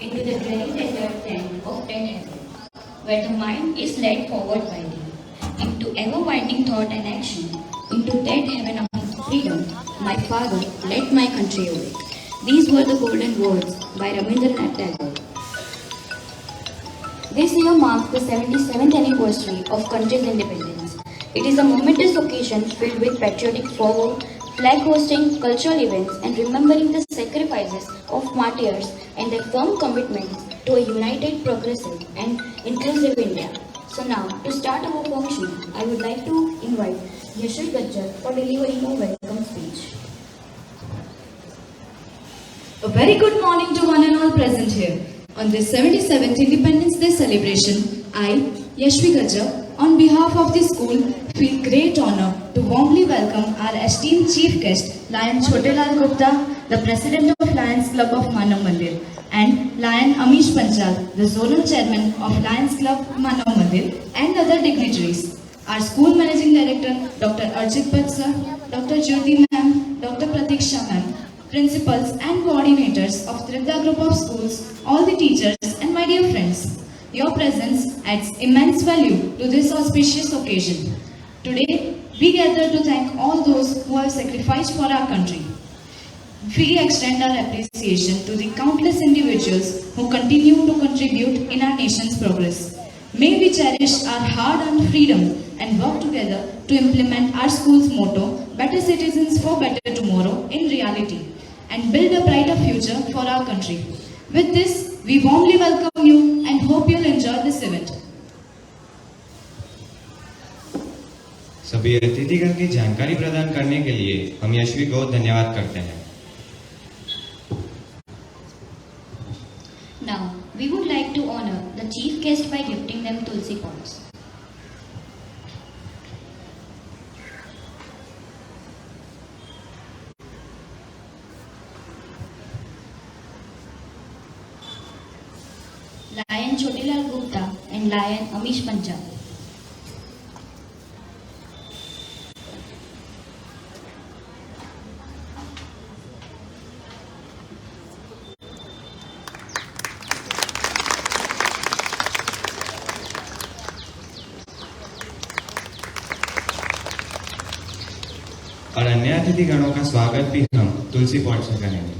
into the dreary desert land of dead heaven, where the mind is led forward by thee, into ever-winding thought and action, into that heaven of freedom. My father, let my country awake. These were the golden words by Rabindranath Tagore. This year marks the 77th anniversary of country's independence. It is a momentous occasion filled with patriotic fervor, flag hosting, cultural events, and remembering the sacrifices of martyrs and their firm commitments to a united, progressive, and inclusive India. So now, to start our function, I would like to invite Yashwi Gajjar for delivering a welcome speech. A very good morning to one and all present here. On this 77th Independence Day celebration, I, Yashwi Gajjar, on behalf of the school, feel great honor to warmly welcome our esteemed chief guest, Lion Chotelal Gupta, the President of Lions Club of Manav Mandir, and Lion Amish Panchal, the Zonal Chairman of Lions Club Manav Mandir, and other dignitaries. Our school Managing Director, Dr. Archit Bhatt sir, Dr. Jyoti ma'am, Dr. Pratiksha ma'am, principals and coordinators of Trivda Group of Schools, all the teachers, and my dear friends. Your presence adds immense value to this auspicious occasion. Today, we gather to thank all those who have sacrificed for our country. We extend our appreciation to the countless individuals who continue to contribute in our nation's progress. May we cherish our hard-earned freedom and work together to implement our school's motto, Better Citizens for Better Tomorrow, in reality, and build a brighter future for our country. With this, we warmly welcome you and hope you'll enjoy this event. सभी अतिथिगण की जानकारी प्रदान करने के लिए हम यशवी को धन्यवाद करते हैं. Now, we would like to honor the chief guest by gifting them tulsi pots. Lion Chotilal Gupta and Lion Amish Panchal. और अन्य अतिथिगणों का स्वागत भी हम तुलसी पॉट से करेंगे.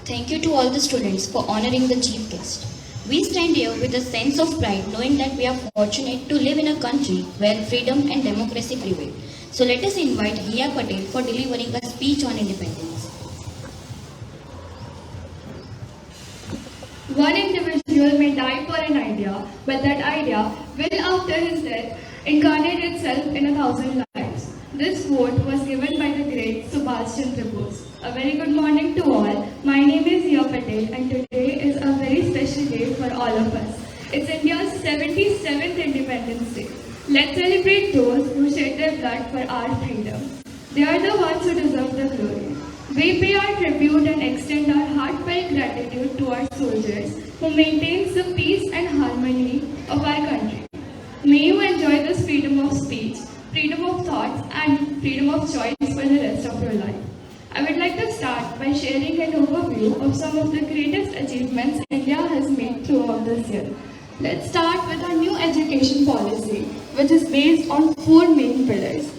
Thank you to all the students for honoring the chief guest. We stand here with a sense of pride knowing that we are fortunate to live in a country where freedom and democracy prevail. So let us invite Hiya Patel for delivering a speech on independence. One individual may die for an idea, but that idea will after his death incarnate itself in 1,000 lives. This vote was given by the great Subhash Chandra Bose. A very good morning to all. My name is Hiya Patel and today is a very special day for all of us. It's India's 77th Independence Day. Let's celebrate those who shed their blood for our freedom. They are the ones who deserve the glory. We pay our tribute and extend our heartfelt gratitude to our soldiers who maintain the peace and harmony of our country. May you enjoy this freedom of speech, freedom of thoughts and freedom of choice for the rest of your life. I would like to start by sharing an overview of some of the greatest achievements India has made throughout this year. Let's start with our new education policy, which is based on 4 main pillars: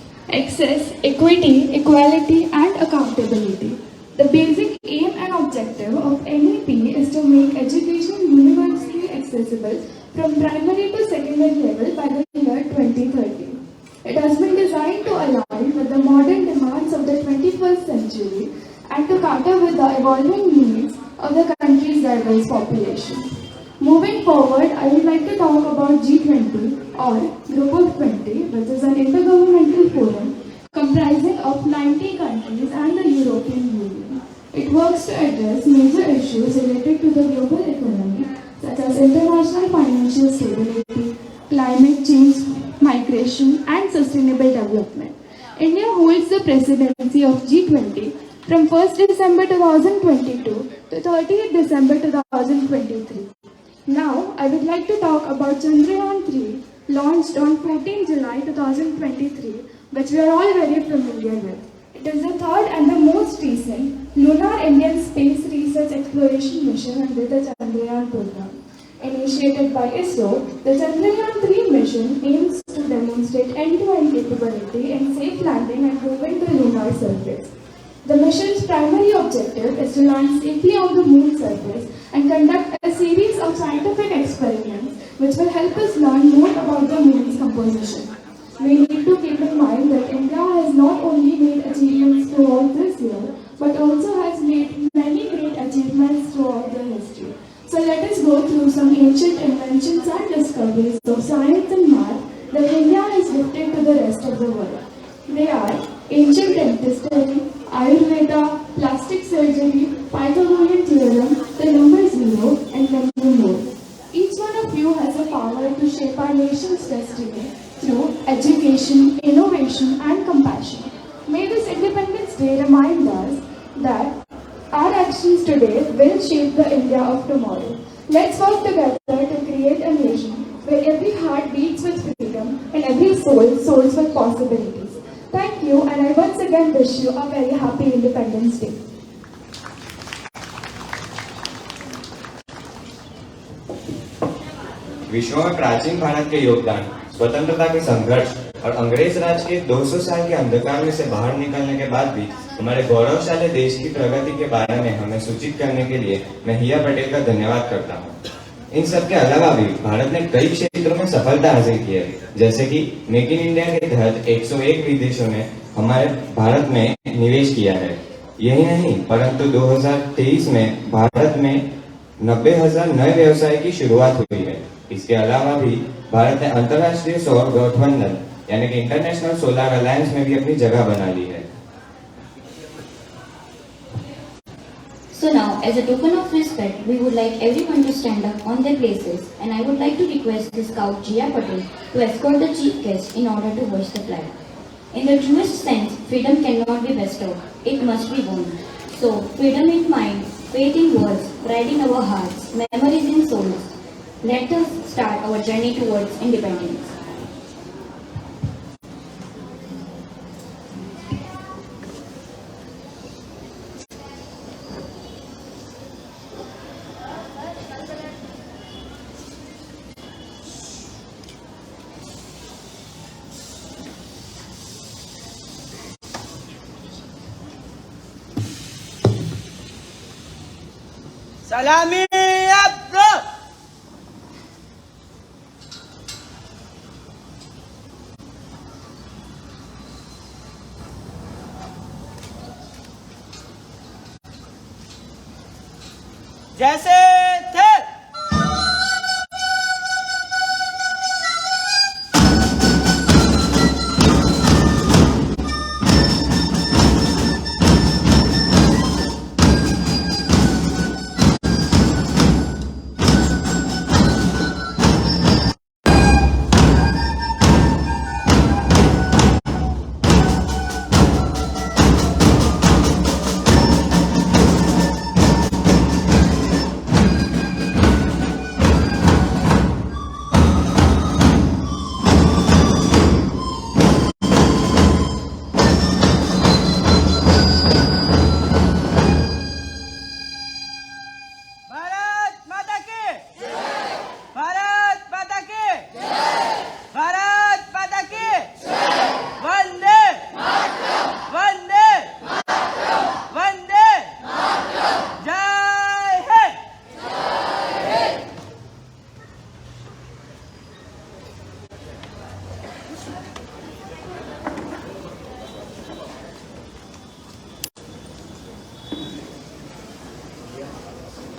access, equity, equality and accountability. The basic aim and objective of NEP is to make education universally accessible from primary to secondary level by the year 2030. It has been designed to align with the modern century and to cater with the evolving needs of the country's diverse population. Moving forward, I would like to talk about G20 or Group of 20, which is an intergovernmental forum comprising of 90 countries and the European Union. It works to address major issues related to the global economy, such as international financial stability, climate change, migration, and sustainable development. India holds the presidency of G20 from 1st December 2022 to 30th December 2023. Now, I would like to talk about Chandrayaan-3, launched on 14 July 2023, which we are all very familiar with. It is the third and the most recent lunar Indian space research exploration mission under the Chandrayaan program. Initiated by ISRO, the Chandrayaan-3 mission aims to demonstrate end-to-end capability in safe landing and moving the lunar surface. The mission's primary objective is to land safely on the moon's surface and conduct a series of scientific experiments which will help us learn more about the moon's composition. We need to keep in mind that India has not only made achievements throughout this year, but also has made many great achievements throughout the history. So let us go through some ancient inventions and discoveries of science and math that India has gifted to the rest of the world. They are ancient dentistry, Ayurveda, plastic surgery, Pythagorean theorem, the number zero, and many more. Each one of you has a power to shape our nation's destiny through education, innovation, and compassion. May this Independence Day remind us that our actions today will shape the India of tomorrow. Let's work together to create a nation where every heart beats with freedom and every soul soars with possibilities. Thank you, and I once again wish you a very happy Independence Day. विश्व में प्राचीन भारत के योगदान, स्वतंत्रता के संघर्ष और अंग्रेज राज के 200 साल के अंधकार में से बाहर निकलने के बाद भी हमारे गौरवशाली देश की प्रगति के बारे में हमें सूचित करने के लिए मैं हिया पटेल का धन्यवाद करता हूँ। इन सब के अलावा भी भारत ने कई क्षेत्रों में सफलता हासिल की है, जैसे कि मेक इन इंडिया के तहत 101 विदेशों ने हमारे भारत में निवेश किया है। यही नहीं, परंतु 2023 में भारत में 90,000 नए व्यवसाय की शुरुआत हुई है। इसके अलावा भी भारत ने अंतर्राष्ट्रीय सौर गठबंधन यानी कि इंटरनेशनल सोलर अलायंस में भी अपनी जगह बना ली है। So now, as a token of respect, we would like everyone to stand up on their places, and I would like to request the Scout Jia Patel to escort the chief guest in order to hoist the flag. In the truest sense, freedom cannot be bestowed; it must be won. So, freedom in mind, faith in words, pride in our hearts, memories in souls. Let us start our journey towards independence. सलामी अब्रो जैसे थे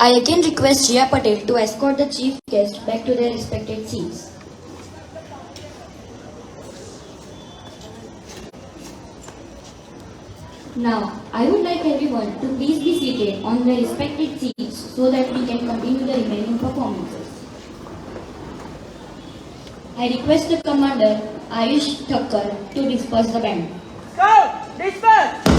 I again request Jia Patel to escort the chief guests back to their respected seats. Now, I would like everyone to please be seated on their respected seats so that we can continue the remaining performances. I request the commander, Ayush Thakkar, to disperse the band. Scout, disperse!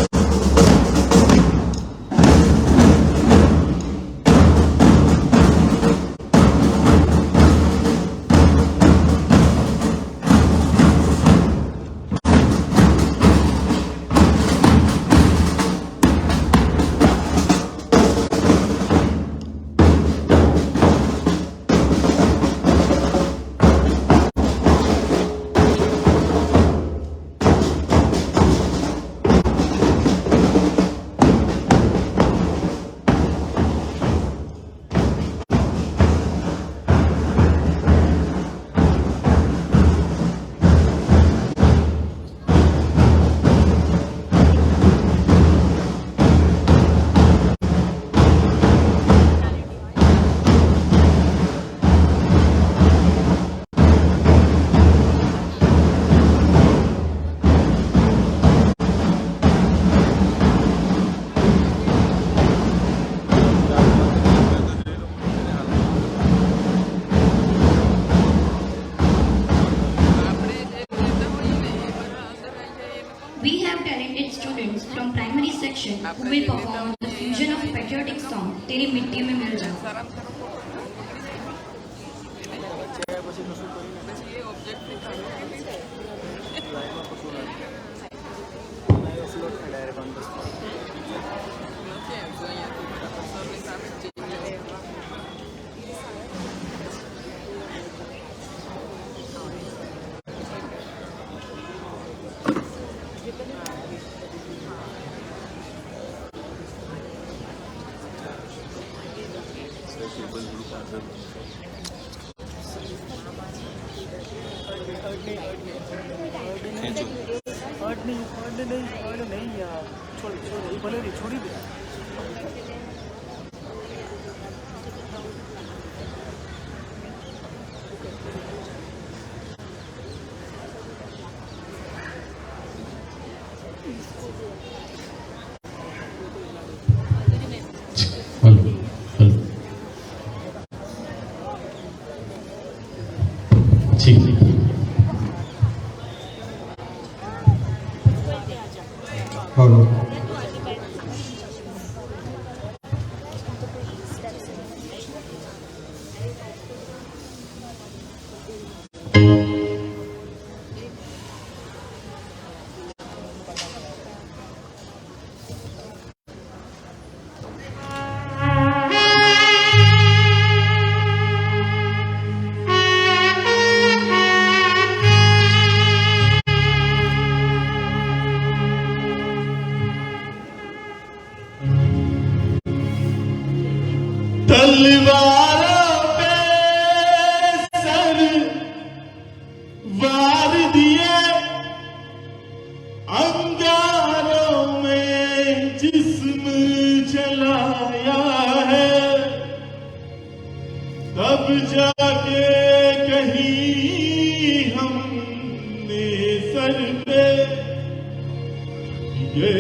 We have talented students from primary section who will perform the fusion of patriotic song Teri Mitti Mein Mil Ja. नहीं यार छोड़ भले छोड़ी दे तलवारों पे sir वार दिए अंगारों में जिस्म जलाया है तब जाके कहीं हमने सर पे ये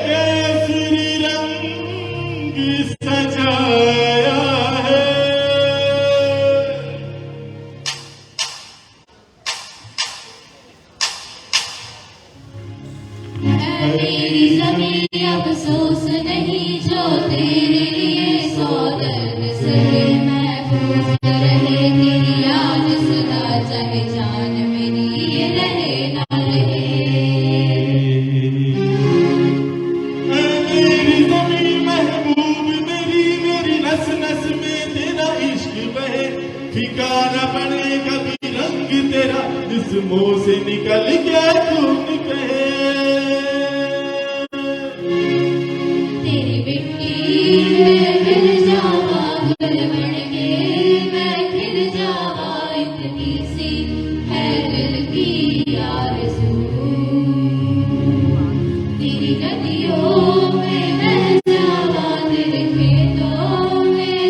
केसरी रंग सजाया अफसोस नहीं जो तेरे लिए सौ दर्द सहे महफूज रहे तेरी याद सदा चाहे जान मेरी ये रहे ना रहे मेरी ज़मीं महबूब मेरी नस नस में तेरा इश्क बहे ठिकाना बने कभी रंग तेरा जिस्मों से निकल के तू निकले नदियों में बह जावा दिल खेतों में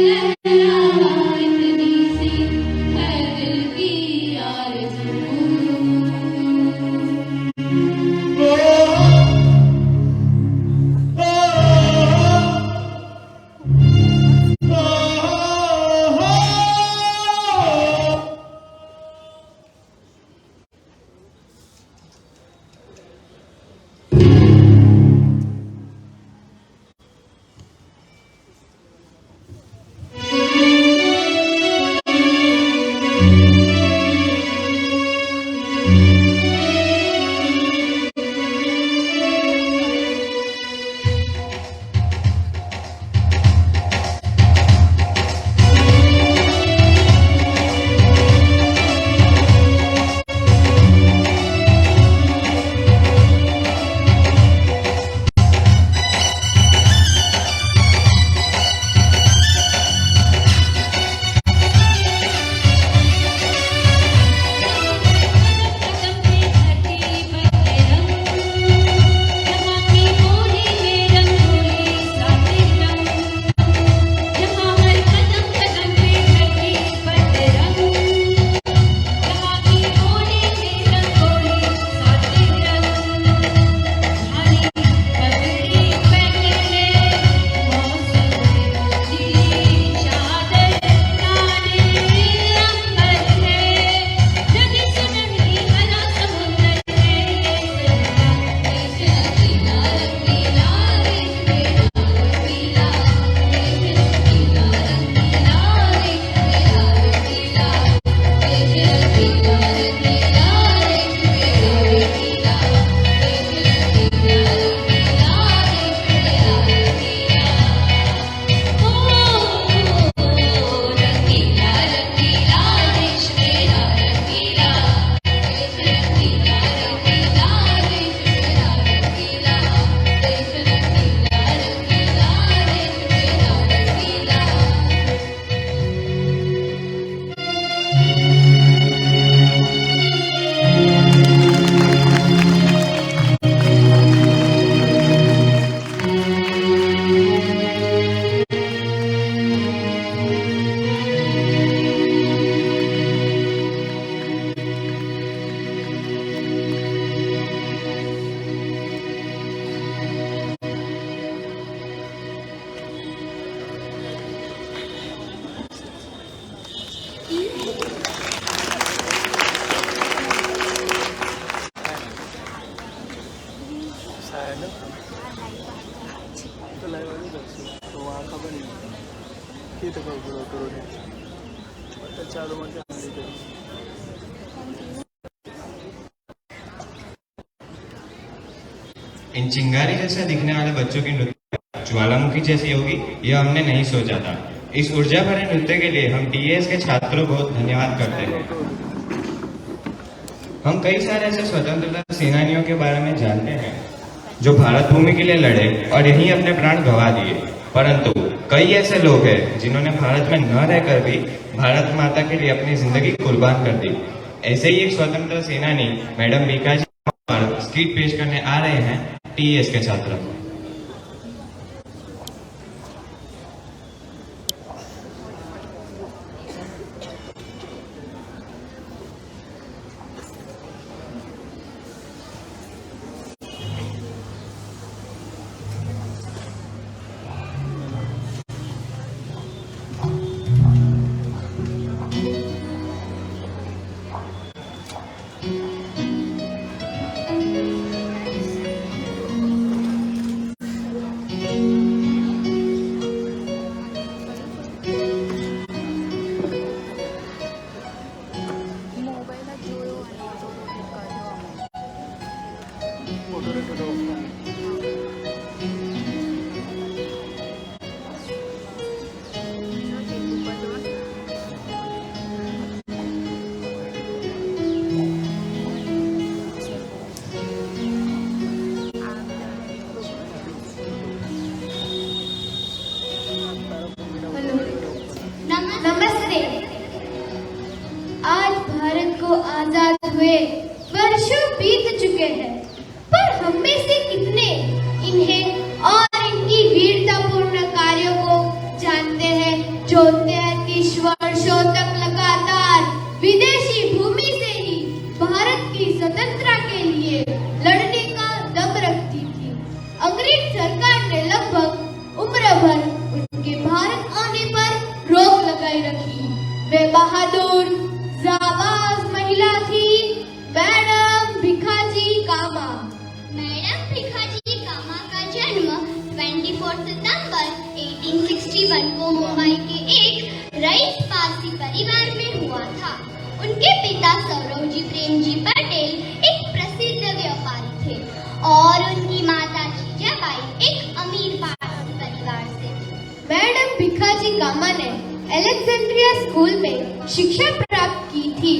ना तो लाइव वाली करશું તો આ ખબર નહીં કે તો કરું ને તો ચાલો મને જલ્દી કરી इन चिंगारी जैसा दिखने वाले बच्चों की नृत्य ज्वालामुखी जैसी होगी यह हमने नहीं सोचा था। इस ऊर्जा भरे नृत्य के लिए हम टीएस के छात्रों को धन्यवाद करते हैं। हम कई सारे ऐसे स्वतंत्रता सेनानियों के बारे में जानते हैं जो भारत भूमि के लिए लड़े और यहीं अपने प्राण गंवा दिए, परंतु कई ऐसे लोग हैं जिन्होंने भारत में न रहकर भी भारत माता के लिए अपनी जिंदगी कुर्बान कर दी। ऐसे ही एक स्वतंत्रता सेनानी मैडम बीकाजी स्किट पेश करने आ रहे हैं टीएस के छात्र। नमस्ते। आज भारत को आजाद हुए वर्षों बीत चुके हैं, पर हम में से कितने इन्हें और इनकी वीरतापूर्ण कार्यों को जानते हैं, जो 33 वर्षों तक लगातार विदेशी भूमि से ही भारत की स्वतंत्रता के लिए लड़ने का दम रखती थी। अंग्रेज सरकार ने लगभग उम्र भर उनके भारत आने पर रोक लगाई रखी। वे बहादुर जाबाज महिला थी मैडम भिखाजी कामा। मैडम भिखाजी कामा का जन्म 24 सितंबर 1861 को मुंबई के एक रईस पारसी परिवार में हुआ था। उनके पिता सौरवजी प्रेमजी पटेल एक प्रसिद्ध व्यापारी थे और उनकी माता जीजाबाई एक अमीर पारसी परिवार से थी। मैडम भिखाजी कामा ने अलेक्जेंड्रिया स्कूल में शिक्षा प्राप्त की थी।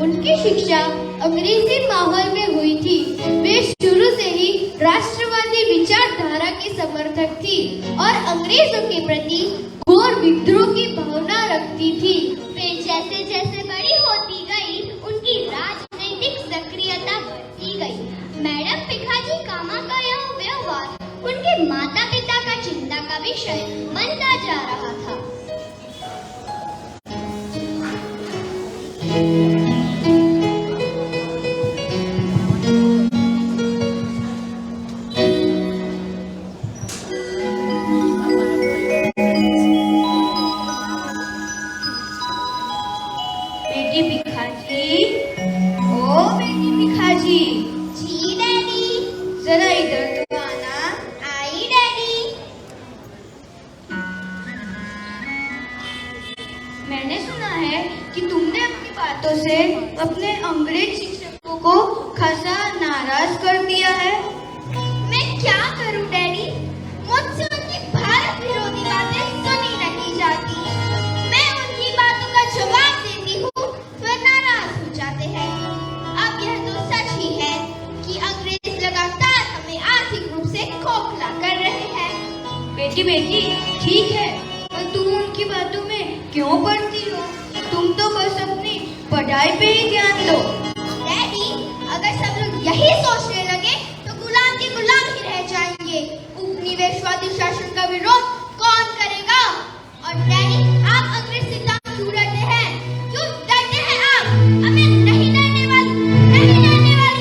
उनकी शिक्षा अंग्रेजी माहौल में हुई थी। वे शुरू से ही राष्ट्रवादी विचारधारा की समर्थक थी और अंग्रेजों के प्रति घोर विद्रोह की भावना रखती थी। वे जैसे जैसे बड़ी होती गई, उनकी राजनीतिक सक्रियता बढ़ती गई। मैडम भिखाजी कामा का यह व्यवहार उनके माता पिता का चिंता का विषय बनता जा रहा था। बेटी भिखाजी, ओ बेटी भिखाजी। जी डैडी। जरा इधर तो आना। आई डैडी। मैंने सुना है कि तुमने अपनी बातों से अपने अंग्रेज शिक्षकों को खासा नाराज कर दिया है। मैं क्या करूं डैडी, मुझसे उनकी भारत विरोधी बातें सुनी नहीं जाती। मैं उनकी बातों का जवाब देती हूँ तो नाराज हो जाते हैं। अब यह तो सच ही है कि अंग्रेज लगातार हमें आर्थिक रूप से खोखला कर रहे हैं। बेटी बेटी ठीक है, पर तुम उनकी बातों में क्यों पड़ती हो? तुम तो बस अपनी पढ़ाई पे ही ध्यान दो। डैडी, अगर सब लोग यही सोचने लगे तो गुलाम के गुलाम ही रह जाएंगे। उपनिवेशवादी शासन का विरोध कौन करेगा? और डैडी, आप अंग्रेज से क्यों डरते हैं? क्यों डरते हैं आप? अब मैं नहीं डरने वाली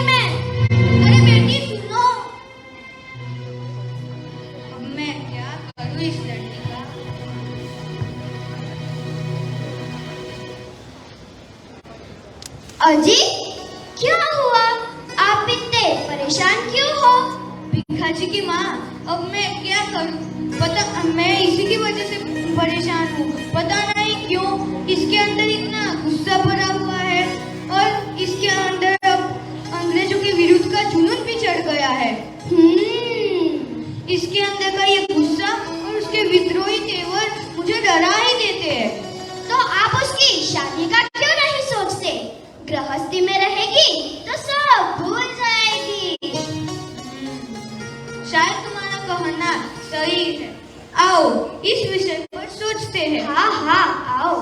मैं। अरे बेटी सुनो, अब मैं क्या करूँ इस लड़की का? अजी, क्या हुआ? आप इतने परेशान क्यों हो? भिखाजी की माँ, अब मैं क्या करूँ? पता, मैं इसी की वजह से परेशान हूँ। पता नहीं क्यों इसके अंदर इतना गुस्सा भरा हुआ है और इसके अंदर अब अंग्रेजों के विरुद्ध का जुनून भी चढ़ गया है। इसके अंदर का ये गुस्सा और उसके विद्रोही तेवर मुझे डरा ही देते हैं। तो आप उसकी शादी का क्यों नहीं सोचते? गृहस्थी में रहेगी तो सब भूल जाएगी। शायद तुम्हारा कहना सही है। आओ इस विषय पर सोचते हैं। हाँ हाँ आओ।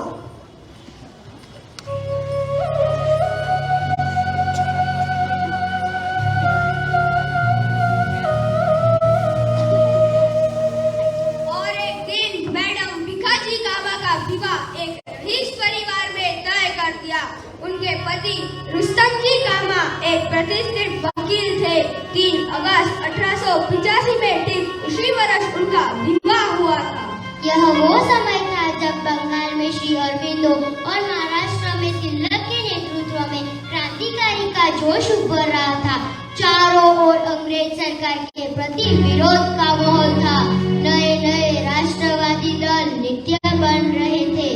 और एक दिन मैडम भिखाजी कामा का विवाह एक रईस परिवार में तय कर दिया। उनके पति रुस्तम जी कामा एक प्रतिष्ठित वकील थे। 3 अगस्त 1885 में ठीक उसी वर्ष उनका विवाह हुआ था। यह वो समय था जब बंगाल में श्री अरविंदो और महाराष्ट्र में तिलक के नेतृत्व में क्रांतिकारी का जोश उभर रहा था। चारों ओर अंग्रेज सरकार के प्रति विरोध का माहौल था। नए नए राष्ट्रवादी दल नित्य बन रहे थे।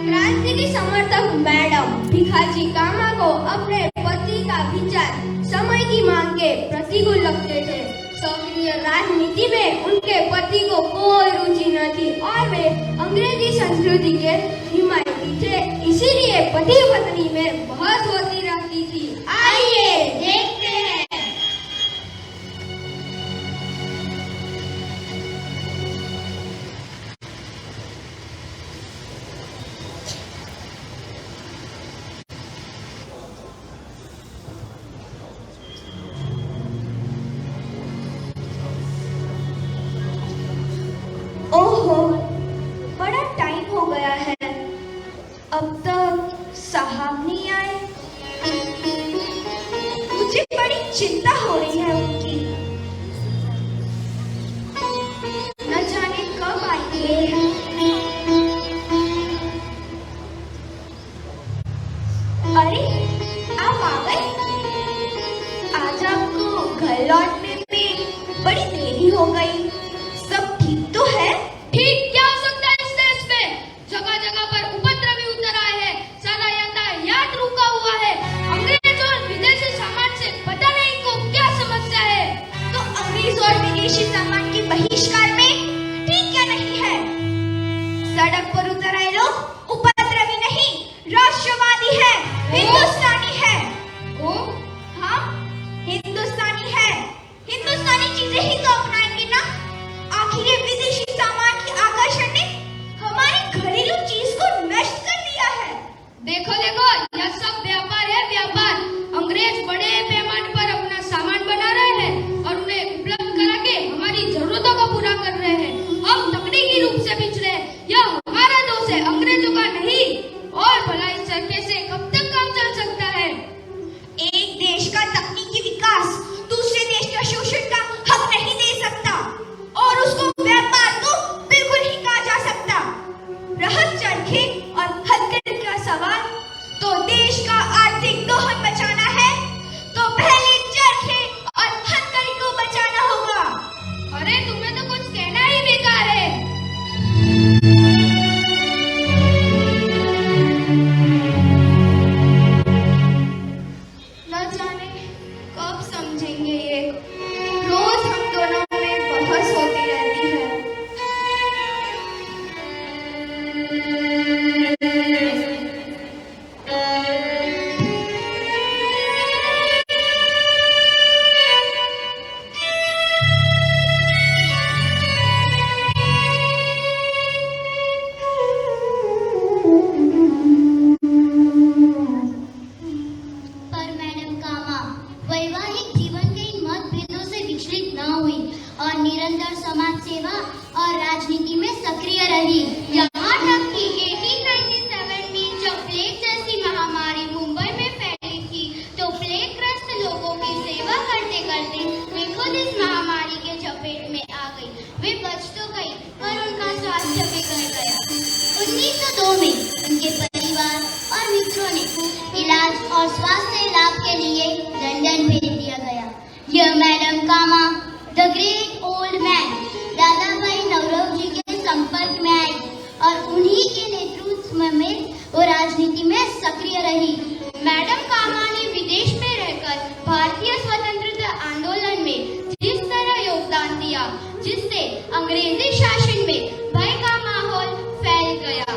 क्रांति की समर्थक मैडम भिखाजी कामा को अपने पति का विचार समय की मांग के प्रतिकूल लगते थे। सक्रिय राजनीति में उनके पति को कोई रुचि न थी और वे अंग्रेजी संस्कृति के हिमायती थे। इसीलिए पति पत्नी में बहस होती रहती थी। आइए देखते हैं। ओहो, बड़ा टाइम हो गया है, अब तक साहब नहीं आए। मुझे बड़ी चिंता हो रही है उनकी। न जाने कब आएंगे। अरे, आप आ गए? आज आपको घर लौटने में बड़ी देरी हो गई। सब ठीक तो है? ठीक क्या हो सकता है इस देश में? जगह जगह पर उपद्रवी उतर आए हैं। सारा यातायात रुका हुआ है। अंग्रेज और विदेशी सामान से पता नहीं इनको क्या समस्या है। तो अंग्रेज और विदेशी सामान के बहिष्कार में ठीक क्या नहीं है? सड़क पर उतर आए लोग उपद्रवी नहीं, राष्ट्रवादी है, हिंदुस्तानी है। ओ, हाँ, हिंदुस्तानी है। हिंदुस्तानी चीजें ही तो अपनाएंगे ना। आखिर ये विदेशी सामान की आकर्षण ने हमारी घरेलू चीज को नष्ट कर दिया है। देखो देखो, यह सब व्यापार है, व्यापार। अंग्रेज बड़े पैमाने पर अपना सामान बना रहे हैं और उन्हें उपलब्ध करा के हमारी जरूरतों को पूरा कर रहे हैं। हम तकनीकी रूप से पिछड़े हैं। यह हमारा दोष है, अंग्रेजों का नहीं। और भला इस तरीके से कब तक काम चल सकता है? एक देश का तकनीकी विकास दूसरे देश का शोषण का हक नहीं दे सकता और उसको व्यापार तो बिल्कुल ही कहा जा सकता। रहा चरखे और हथकरघे का सवाल, तो देश का आर्थिक दोहन बचाना है तो पहले चरखे और हथकरघे को बचाना होगा। अरे तुम्हें तो कुछ कहना ही बेकार है। न जाने कब समझेंगे ये। रोज हम दोनों में बहस होती रहती है। पर मैडम कामा वैवाहिक जीवन के इन मतभेदों से विचलित न हुई और निरंतर समाज सेवा और राजनीति में सक्रिय रही। यहाँ तक कि 1897 में जब प्लेग जैसी महामारी मुंबई में फैली थी तो प्लेग ग्रस्त लोगों की सेवा करते करते वे खुद इस महामारी के चपेट में आ गई। वे बच तो गई पर उनका स्वास्थ्य बिगड़ गया। 1902 में उनके परिवार और मित्रों ने इलाज और स्वास्थ्य लाभ के लिए लंदन भेज दिया गया। यह मैडम कामा अंग्रेजी शासन में भय का माहौल फैल गया।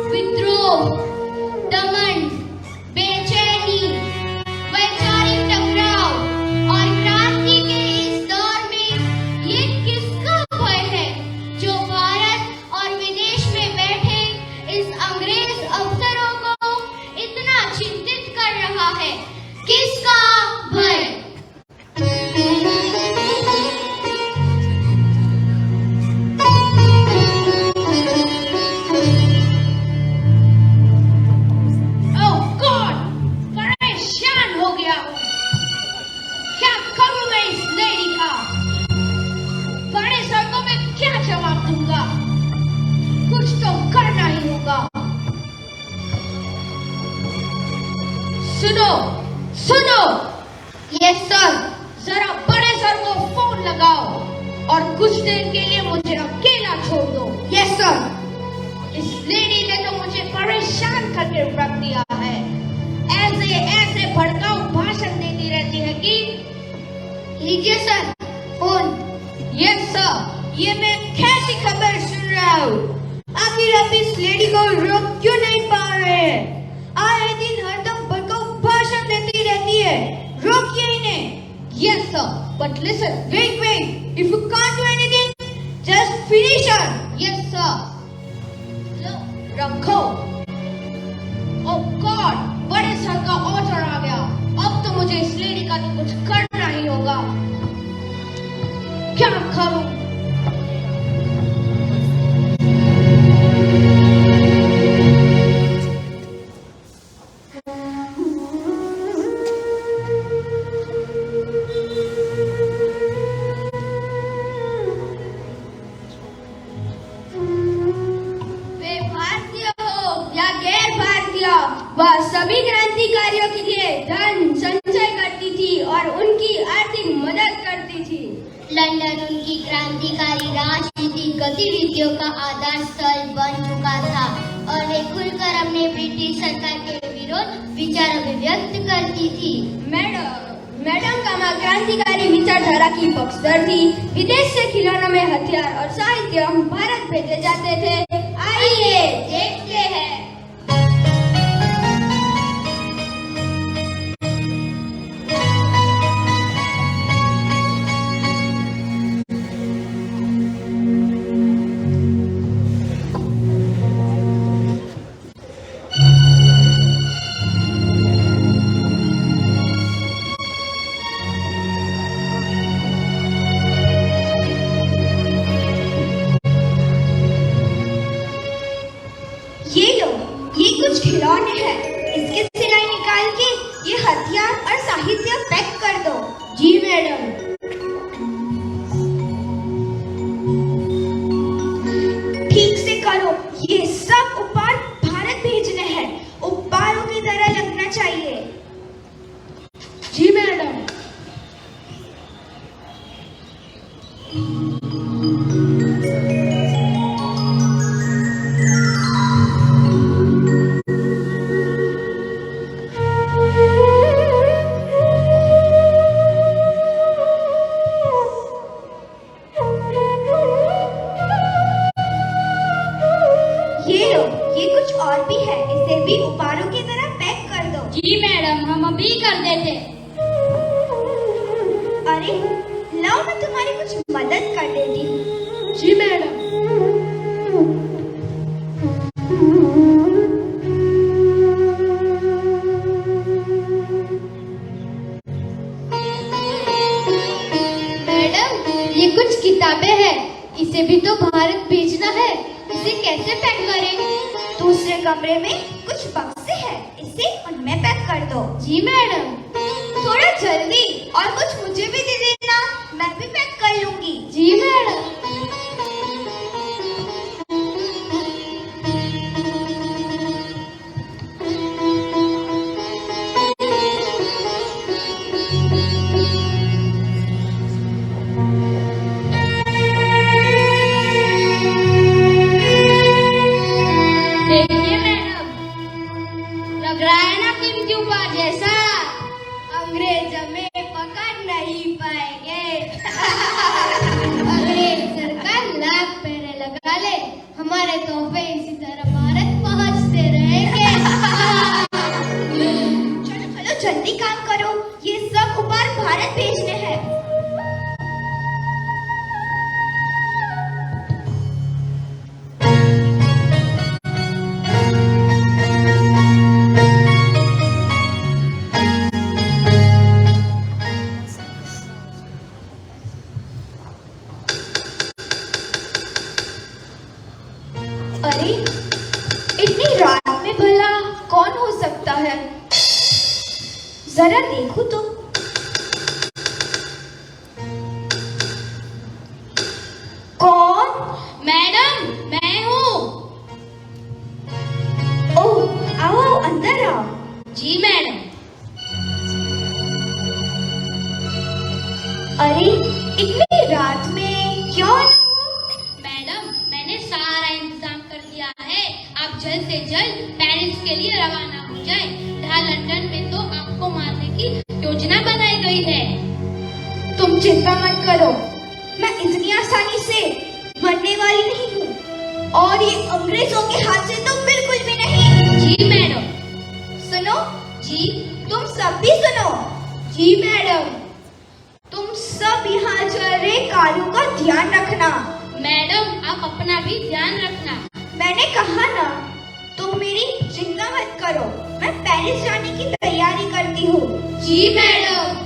विद्रोह, दमन, बेचैनी, वैचारिक टकराव और क्रांति के इस दौर में ये किसका भय है जो भारत और विदेश में बैठे इस अंग्रेज अफसरों को इतना चिंतित कर रहा है? किसका भय? ओह गॉड, परेशान हो गया हूँ। क्या करूँ मैं इस लेडी का? बड़े सर को मैं क्या जवाब दूंगा? कुछ तो करना ही होगा। सुनो सुनो, यस सर, जरा बड़े सर को फोन लगाओ और कुछ देर के लिए मुझे अकेला छोड़ दो। Yes sir. इस लेडी ने तो मुझे परेशान करके रख दिया है। ऐसे ऐसे भड़काऊ भाषण देती रहती है कि। लीजिए सर फोन। यस सर, ये मैं कैसी खबर सुन रहा हूँ? आखिर आप इस लेडी को रोक क्यों नहीं पा रहे हैं? आए दिन हरदम भड़काऊ भाषण देती रहती है, रोकिए इन्हें। Yes sir, but listen, wait wait, if you can't do anything, just finish her. Yes sir. रखो। ओह गॉड, बड़े सर का ऑर्डर आ गया। अब तो मुझे इस लेडी का तो कुछ करना ही होगा। क्या करूं? वे भारतीय हो या गैर भारतीय, वह सभी क्रांतिकारियों के लिए धन संचय करती थी और उनकी आर्थिक मदद करती थी। लंदन उनकी क्रांतिकारी राजनीतिक गतिविधियों का आधार स्थल बन चुका था और वे खुलकर अपने ब्रिटिश सरकार के विरोध विचार अभिव्यक्त करती थी। मैडम कामा क्रांतिकारी विचारधारा की पक्षधर थी। विदेश से खिलौनों में हथियार और साहित्य भारत भेजे जाते थे। आइए देखते हैं। ये लो, ये कुछ खिलौने हैं। इसके सिलाई निकाल के ये हथियार और साहित्य पैक कर दो। जी मैडम। ठीक से करो, ये सब उपहार भारत भेजने हैं। उपहारों की तरह लगना चाहिए। जी मैडम। ये लो, ये कुछ और भी है। इसे भी उपहारों की तरह पैक कर दो। जी मैडम, हम अभी कर देते। अरे लाओ, मैं तुम्हारी कुछ मदद कर देती हूँ। जी मैडम। मैडम, ये कुछ किताबें हैं, इसे भी तो भारत भेजना है। इसे कैसे पैक करें? दूसरे कमरे में कुछ बक्से हैं, इसे उनमें पैक कर दो। जी मैडम। थोड़ा जल्दी, और कुछ मुझे भी दे देना, मैं भी पैक कर लूंगी। जी मैडम। अंग्रेज हमें पकड़ नहीं पाएंगे। अरे इतनी रात में भला कौन हो सकता है? जरा देखो तो। कौन? मैडम, मैं हूँ। ओह, आओ अंदर आओ। जी मैडम। अरे इतनी रात में क्यों? मैडम, मैंने सारा इंतजाम कर दिया है। आप जल्द से जल्द पेरिस के लिए रवाना हो जाएं। यहाँ लंदन में तो आपको मारने की योजना बनाई गई है। तुम चिंता मत करो, मैं इतनी आसानी से मरने वाली नहीं हूँ, और ये अंग्रेजों के हाथ से तो बिल्कुल भी नहीं। जी मैडम। सुनो। जी। तुम सब भी सुनो। जी मैडम। तुम सब यहाँ चल रहे कार्यों का ध्यान रखना। मैडम, आप अपना भी ध्यान रखना। मैंने कहा ना, तुम मेरी चिंता मत करो, मैं पेरिस जाने की तैयारी करती हूँ। जी मैडम।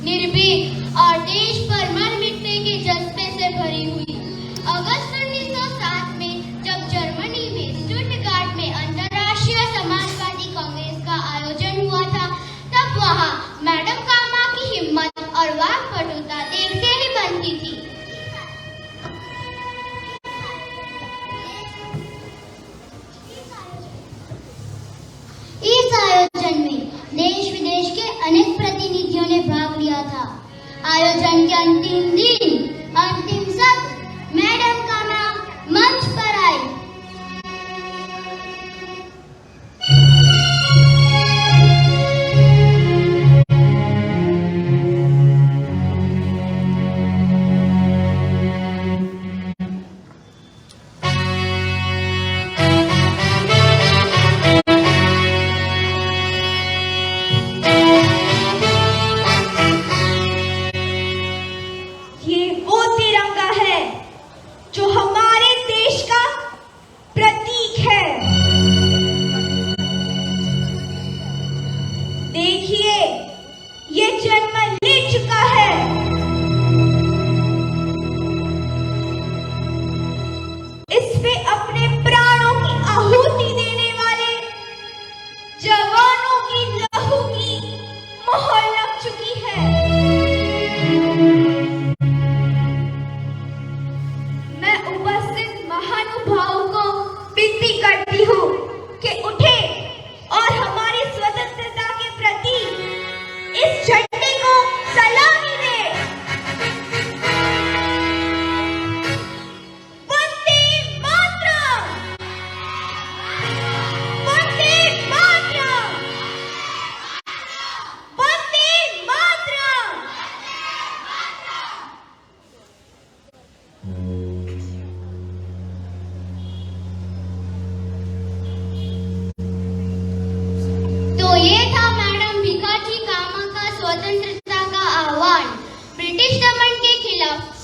निर्भीक और देश पर मर मिटने के जज्बे से भरी हुई। अगस्त 1907 में जब जर्मनी में स्टुटगार्ट में अंतर्राष्ट्रीय समाजवादी कांग्रेस का आयोजन हुआ था, तब वहां मैडम कामा की हिम्मत और वाकपटुता देखते ही बनती थी। इस आयोजन में देश विदेश के अनेक प्रतिनिधियों ने भाग लिया था। आयोजन के अंतिम दिन, अंतिम सत्र, मैडम कामा मंच पर आई।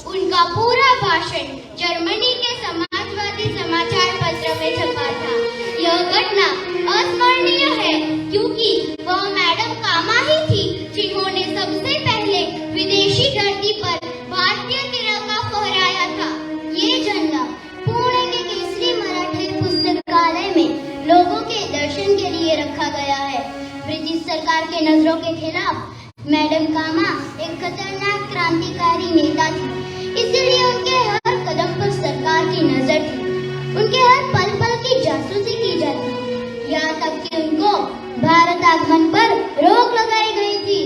उनका पूरा भाषण जर्मनी के समाजवादी समाचार पत्र में छपा था। यह घटना अस्मरणीय है क्योंकि वह मैडम कामा ही थी जिन्होंने सबसे पहले विदेशी धरती पर भारतीय तिरंगा फहराया था। ये झंडा पुणे के केसरी मराठे पुस्तकालय में लोगों के दर्शन के लिए रखा गया है। ब्रिटिश सरकार के नजरों के खिलाफ मैडम कामा एक खतरनाक क्रांतिकारी नेता थी, इसलिए उनके हर कदम पर सरकार की नजर थी। उनके हर पल पल की जासूसी की जाती, यहाँ तक कि उनको भारत आगमन पर रोक लगाई गई थी।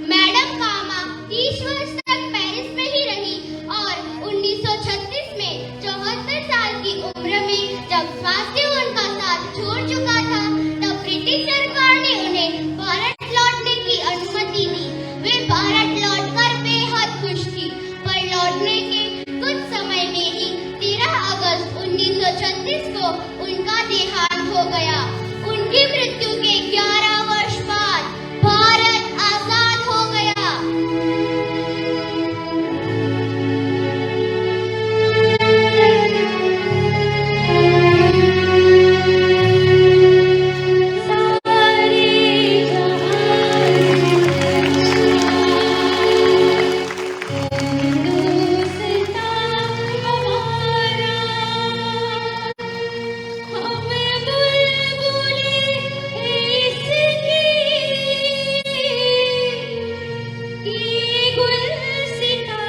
मैडम कामा 30 वर्ष तक पेरिस में ही रही और 1936 में 74 साल की उम्र में जब स्वास्थ्य उनका साथ छोड़ चुका था, तब ब्रिटिश सरकार ने उन्हें भारत लौटने की अनुमति दी। वे भारत लौटकर बेहद खुश थी, पर लौटने के ये गुलसिता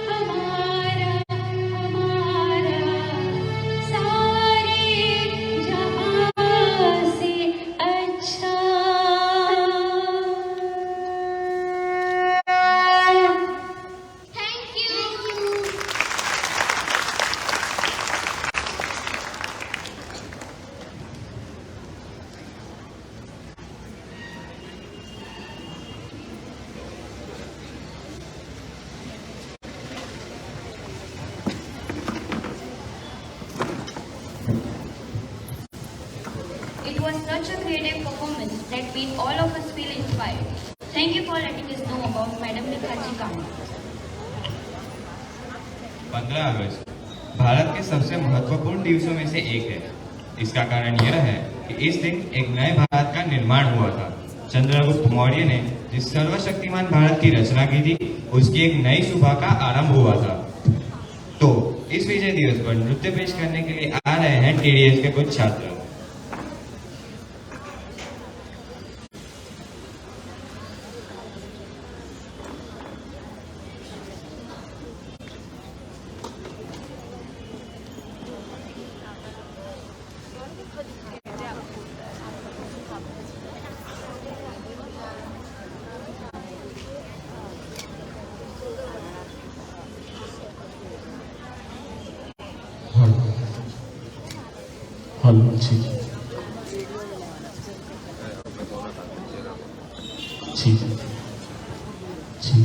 हमारा हमारा सारे जहां से अच्छा। Thank you. It was such a creative performance that made all of us feel inspired. Thank you for letting us know about Madam Likhaji Kama. 15 अगस्त भारत के सबसे महत्वपूर्ण दिवसों में से एक है। इसका कारण यह है कि इस दिन एक नए भारत का निर्माण हुआ था। चंद्रगुप्त मौर्य ने जिस सर्वशक्तिमान भारत की रचना की थी, उसकी एक नई सुबह का आरंभ हुआ था। तो इस विजय दिवस पर नृत्य पेश करने के लिए आ रहे हैं TDS के कुछ छात्र। हेलो जी जी जी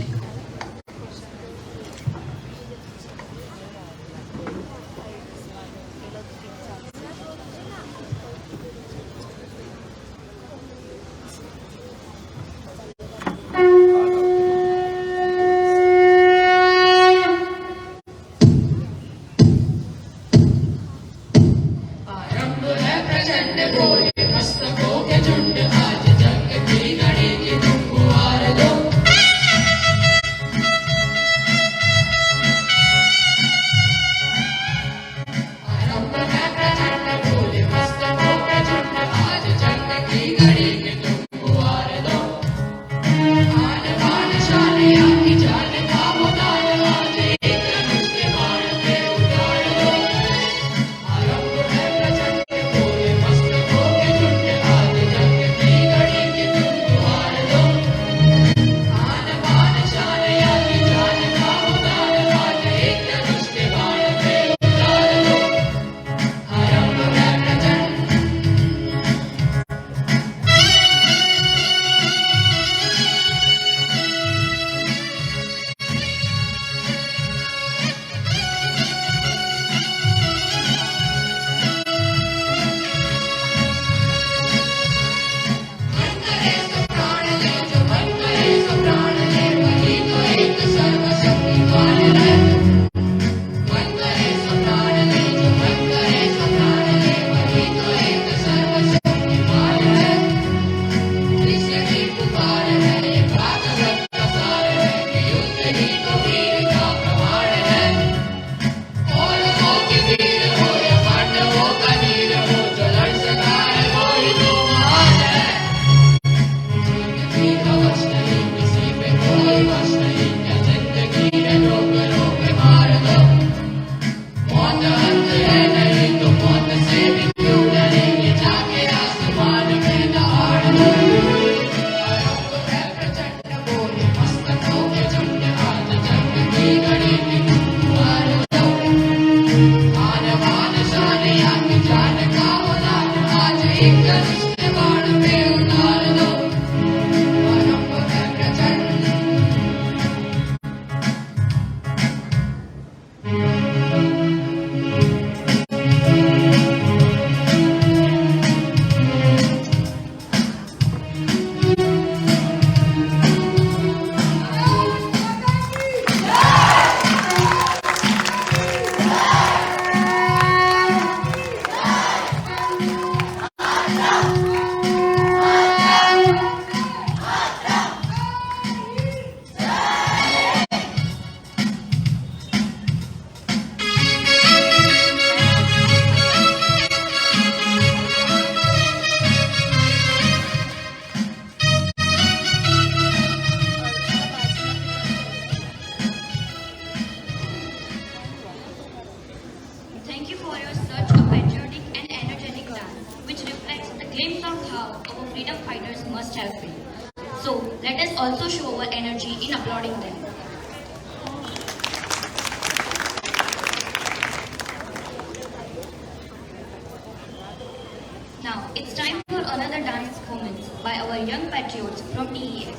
also show our energy in applauding them. Now, it's time for another dance performance by our young patriots from TES.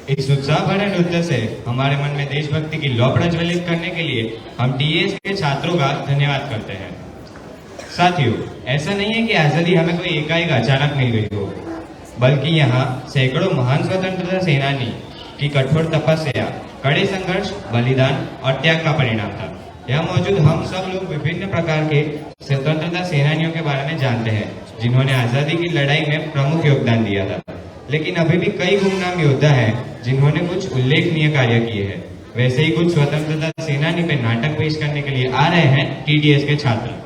इस उत्साह भरे नृत्य से हमारे मन में देशभक्ति की लौ प्रज्वलित करने के लिए हम टीएस के छात्रों का धन्यवाद करते हैं। साथियों, ऐसा नहीं है कि आजादी हमें कोई एकाएक अचानक मिल गई हो, बल्कि यहाँ सैकड़ों महान स्वतंत्रता सेनानी की कठोर तपस्या, कड़े संघर्ष, बलिदान और त्याग का परिणाम था। यहाँ मौजूद हम सब लोग विभिन्न प्रकार के स्वतंत्रता सेनानियों के बारे में जानते हैं जिन्होंने आजादी की लड़ाई में प्रमुख योगदान दिया था। लेकिन अभी भी कई गुमनाम योद्धा हैं जिन्होंने कुछ उल्लेखनीय कार्य किए हैं। वैसे ही कुछ स्वतंत्रता सेनानी पे नाटक पेश करने के लिए आ रहे हैं TDS के छात्र।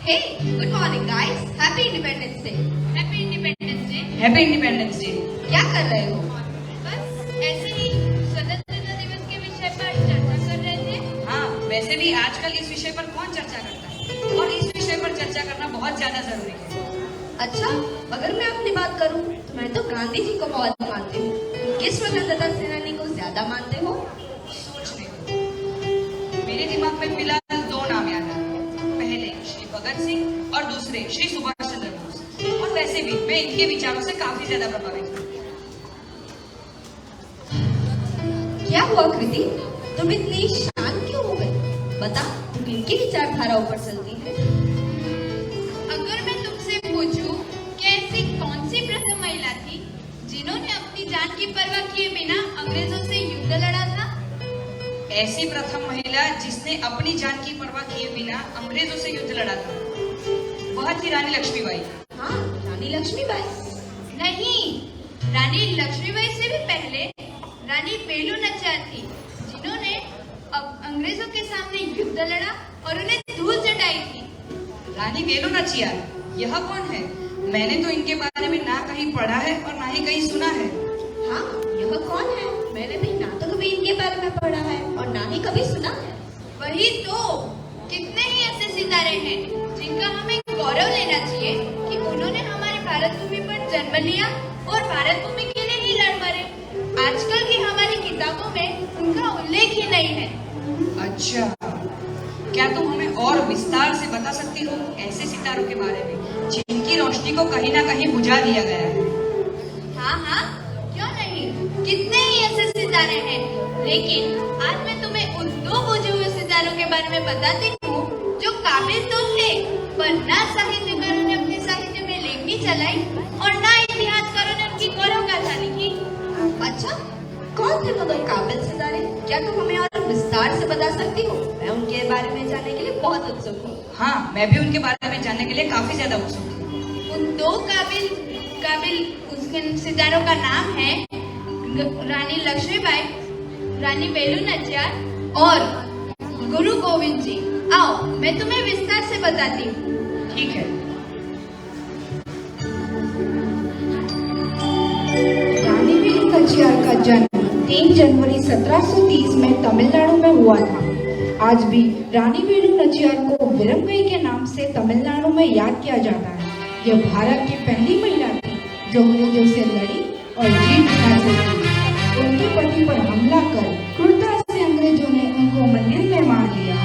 Hey, good morning guys. Happy Independence Day. Happy Independence Day. Happy Independence Day. क्या कर रहे हो? बस ऐसे ही स्वतंत्रता दिवस के विषय पर चर्चा कर रहे थे। हाँ, वैसे भी आजकल इस विषय पर कौन चर्चा करता है और इस विषय पर चर्चा करना बहुत ज्यादा जरूरी है। अच्छा, अगर मैं अपनी बात करूं तो मैं तो गांधी जी को बहुत मानती हूँ। तुम किस स्वतंत्रता सेनानी को ज्यादा मानते हो? सोचने दो। मेरे दिमाग में फिलहाल दो नाम याद आ रहे हैं। पहले श्री भगत सिंह और दूसरे श्री सुभाष चंद्र बोस। और वैसे भी मैं इनके विचारों से काफी ज्यादा प्रभावित हूँ। क्या हुआ कृति? तुम इतनी शांत क्यों हो गई? बता, तुम किनकी विचारधाराओं पर चलती है? अगर मैं तुमसे पूछूं कि ऐसी कौन सी प्रथम महिला थी जिन्होंने अपनी जान की परवाह किए बिना अंग्रेजों से युद्ध लड़ा था? ऐसी प्रथम महिला जिसने अपनी जान की परवाह किए बिना अंग्रेजों से युद्ध लड़ा था, वह थी रानी लक्ष्मीबाई। हाँ, रानी लक्ष्मीबाई। नहीं, रानी लक्ष्मीबाई से भी पहले रानी वेलु नाचियार थी जिन्होंने अंग्रेजों के सामने युद्ध लड़ा और उन्हें धूल चटाई थी। रानी वेलु नाचियार, यह कौन है? मैंने तो इनके बारे में ना कहीं पढ़ा है और ना ही कहीं सुना है। हाँ, यह कौन है? मैंने भी ना तो कभी इनके बारे में पढ़ा है और ना ही कभी सुना है। वही तो, कितने ही ऐसे सितारे हैं जिनका हमें गौरव लेना चाहिए कि उन्होंने हमारे भारत भूमि पर जन्म लिया और भारत भूमि के लिए ही लड़ मरे। आजकल की हमारी किताबों में उनका उल्लेख ही नहीं है। अच्छा, क्या तुम हमें और विस्तार से बता सकती हो ऐसे सितारों के बारे में जिनकी रोशनी को कहीं ना कहीं बुझा दिया गया है? हाँ हाँ, क्यों नहीं, कितने ही ऐसे सितारे हैं। लेकिन आज मैं तुम्हें उन दो बुझे हुए सितारों के बारे में बताती हूँ जो काबिल तो थे, पर ना साहित्यकारों ने अपने साहित्य में लेखनी चलाई और ना इतिहासकारों ने उनकी गौरव गाथा लिखी। अच्छा, कौन थे वो दो काबिल सितारे? क्या तुम हमें और विस्तार से बता सकती हो? मैं उनके बारे में जानने के लिए बहुत उत्सुक हूँ। हाँ, मैं भी उनके बारे में जानने के लिए काफी ज्यादा उत्सुक हूँ। उन दो काबिल उसके सितारों का नाम है रानी लक्ष्मीबाई, रानी वेलु नाचियार और गुरु गोविंद जी। आओ, मैं तुम्हें विस्तार से बताती हूँ। ठीक है। रानी वेलु नाचियार का जन्म 3 जनवरी 1730 में तमिलनाडु में हुआ था। आज भी रानी वेलु नाचियार को विरमगई के नाम से तमिलनाडु में याद किया जाता है। यह भारत की पहली महिला थी जो अंग्रेजों से लड़ी और जीत हासिल की। उनके पति पर हमला कर क्रूरता से अंग्रेजों ने उनको मंदिर में मार दिया।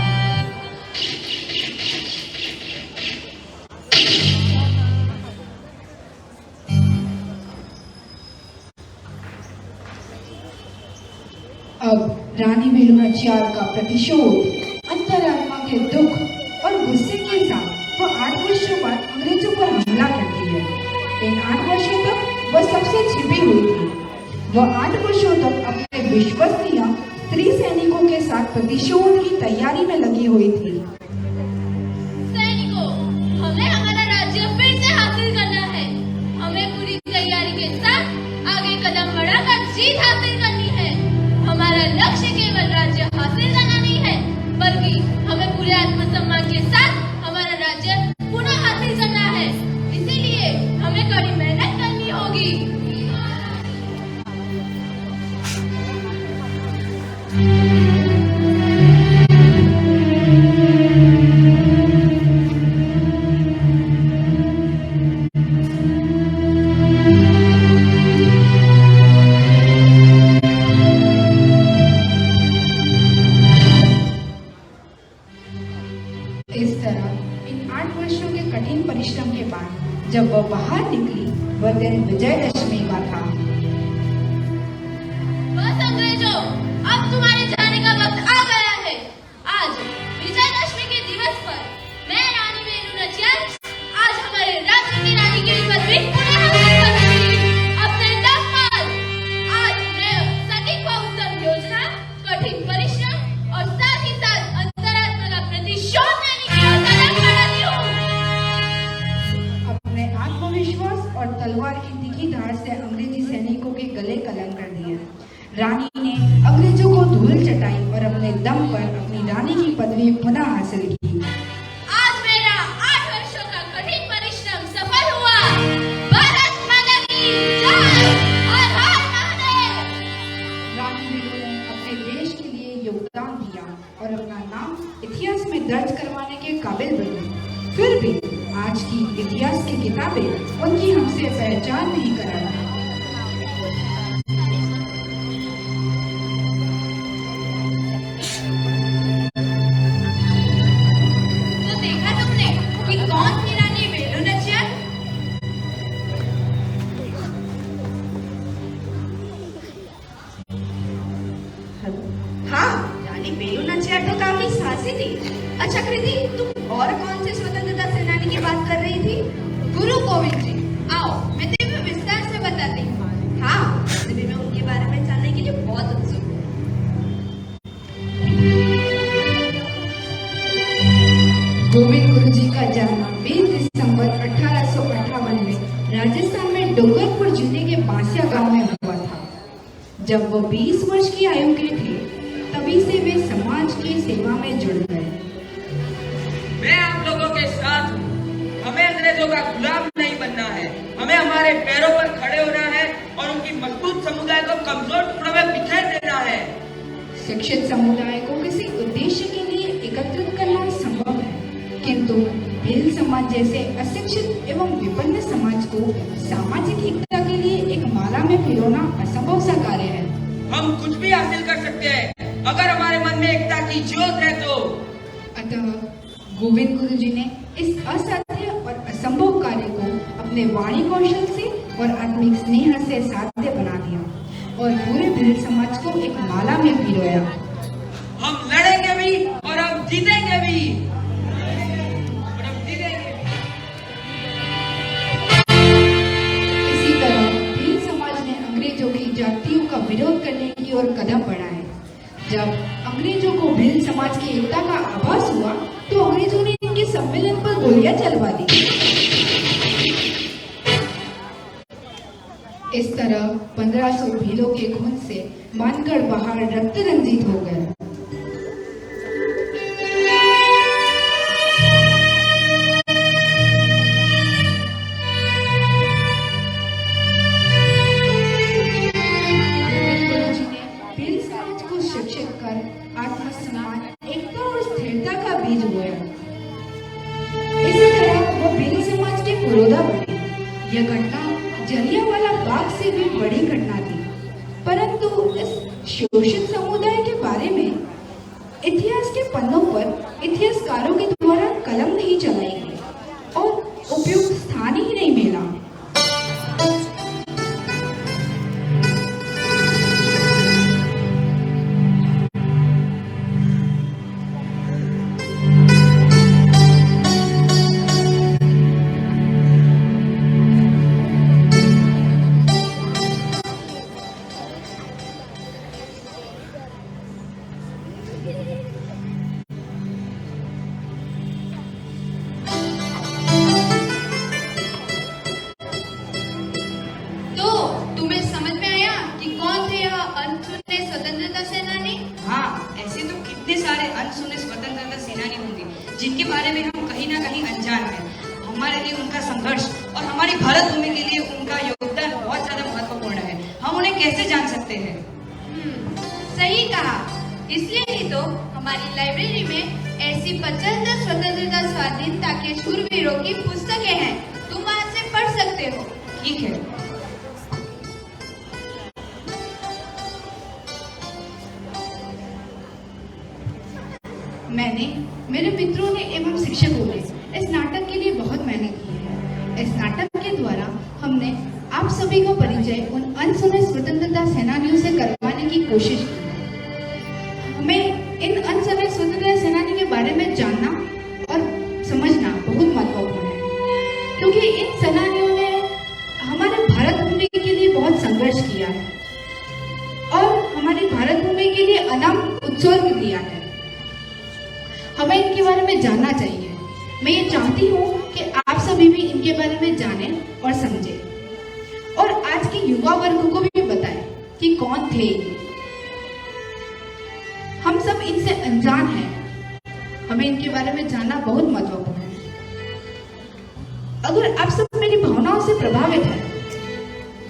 अब रानी वेलु नाचियार का प्रतिशोध अंतरात्मा के दुख और गुस्से के साथ वह 8 वर्षों बाद अंग्रेजों पर हमला करती है। इन 8 वर्षों तक वह सबसे छिपी हुई थी। वह 8 वर्षों तक अपने विश्वसनीय स्त्री सैनिकों के साथ प्रतिशोध की तैयारी में लगी हुई थी। सैनिकों, हमें हमारा राज्य फिर से हासिल करना है। हमें पूरी तैयारी के साथ आगे कदम बढ़ाकर जीत हासिल करनी है। हमारा लक्ष्य केवल राज्य हासिल करना नहीं है, बल्कि हमें पूरे आत्मसम्मान के साथ हमारा राज्य पुनः हासिल करना है। इसीलिए हमें कड़ी मेहनत करनी होगी। परिश्रम के बाद जब वह बाहर निकली, वह दिन विजयदशमी का था। बस अंग्रेजों, अब तुम्हारे जाने का वक्त आ गया है। आज विजयदशमी के दिवस पर मैं रानी वेलू नाचियार आज हमारे राज्य की रानी की पदवी पुनः हासिल करूंगी। अपने दम पर आज मैं सटीक व उत्तम योजना, कठिन परिश्रम और साथ ही साथ अंतरात्मा का प्रतिशोध लेने की ओर कदम बढ़ाती हूँ। अपने आत्मविश्वास और तलवार की तीखी धार से अंग्रेजी सैनिकों के गले कलम कर दिए। रानी ने अंग्रेजों को धूल चटाई और अपने दम पर अपनी रानी की पदवी पुनः हासिल की। आज मेरा 8 वर्षों का कठिन परिश्रम सफल हुआ। भारत माता की जय और हर महादेव। रानी वेलू ने अपने देश के लिए योगदान दिया और अपना नाम इतिहास में दर्ज करवाने के काबिल बनी। फिर भी आज की इतिहास की किताबें उनकी हमसे पहचान नहीं करा रही। तो देखा तुमने कि कौन थी रानी वेलू नाचियार? हाँ, रानी वेलू नाचियार तो काफी साहसी थी। अच्छा कृति, तुम और कौन से स्वतंत्रता सेनानी की बात कर रही थी? गुरु गोविंद जी। आओ मैं तुम्हें विस्तार से बताती हूँ। हाँ, वैसे भी मैं उनके बारे में जानने के लिए बहुत उत्सुक हूँ। गोविंद गुरु जी का जन्म 20 दिसंबर 1858 में राजस्थान में डूंगरपुर जिले के बांसिया गांव में हुआ था। जब वो 20 वर्ष की आयु के थे, तभी से वे समाज की सेवा में जुड़ गए। मैं आप लोगों के साथ हूँ। हमें अंग्रेजों का गुलाम नहीं बनना है। हमें हमारे पैरों पर खड़े होना है और उनकी मजबूत समुदाय को कमजोर टुकड़ों में बिखेर देना है। शिक्षित समुदाय को किसी उद्देश्य के लिए एकत्रित करना संभव है, किंतु भिल समाज जैसे अशिक्षित एवं विपन्न समाज को सामाजिक एकता के लिए एक माला में पिरोना असंभव सा कार्य है। हम कुछ भी हासिल कर सकते हैं अगर हमारे मन में एकता की ज्योत है तो। अतः गोविंद गुरु जी ने इस असाध्य और असंभव कार्य को अपने वाणी कौशल से और आत्मिक स्नेह से साध्य बना दिया और पूरे भिल समाज को एक माला में पिरोया। हम लड़ेंगे भी और हम जीतेंगे भी। इसी तरह भिल समाज ने अंग्रेजों की जातियों का विरोध करने की ओर कदम बढ़ाए। जब अंग्रेजों को भिल समाज की एकता का आभास हुआ, तो अंग्रेजों ने इनके सम्मेलन पर गोलियां चलवा दी। इस तरह 1500 भीलों के खून से मानगढ़ पहाड़ रक्त रंजित हो गया। आत्मसम्मान, एकता और स्थिरता का बीज बोया। इसी तरह वो भिल समाज के पुरोधा बने। यह घटना जलियांवाला बाग से भी बड़ी घटना थी, परंतु इस शोषित समुदाय के बारे में इतिहास के पन्नों पर इतिहासकारों के द्वारा कलम नहीं चलाई गई और उपयुक्त स्थान ही नहीं मिला। जिनके बारे में हम कहीं ना कहीं अनजान हैं। हमारे लिए उनका संघर्ष और हमारी भारत भूमि के लिए उनका योगदान बहुत ज्यादा महत्वपूर्ण है। हम उन्हें कैसे जान सकते हैं? सही कहा। इसलिए ही तो हमारी लाइब्रेरी में ऐसी 75 स्वतंत्रता स्वाधीनता के शूरवीरों की पुस्तकें हैं। तुम वहां से पढ़ सकते हो। ठीक है। मैंने, मेरे मित्रों ने एवं शिक्षकों ने इस नाटक के लिए बहुत मेहनत की। इस नाटक के द्वारा हमने आप सभी का परिचय उन अनसुने स्वतंत्रता सेनानियों से करवाने की कोशिश की है। हमें इन अनसुने स्वतंत्रता सेनानी के बारे में जानना और समझना बहुत महत्वपूर्ण है, क्योंकि इन सेनानियों ने हमारे भारत भूमि के लिए बहुत संघर्ष किया है और हमारी भारत भूमि के लिए अनंत उत्सर्ग दिया है। हमें इनके बारे में जानना चाहिए। मैं ये चाहती हूँ कि आप सभी भी इनके बारे में जानें और समझें और आज के युवा वर्ग को भी बताएं कि कौन थे ये। हम सब इनसे अनजान हैं, हमें इनके बारे में जानना बहुत महत्वपूर्ण है। अगर आप सब मेरी भावनाओं से प्रभावित हैं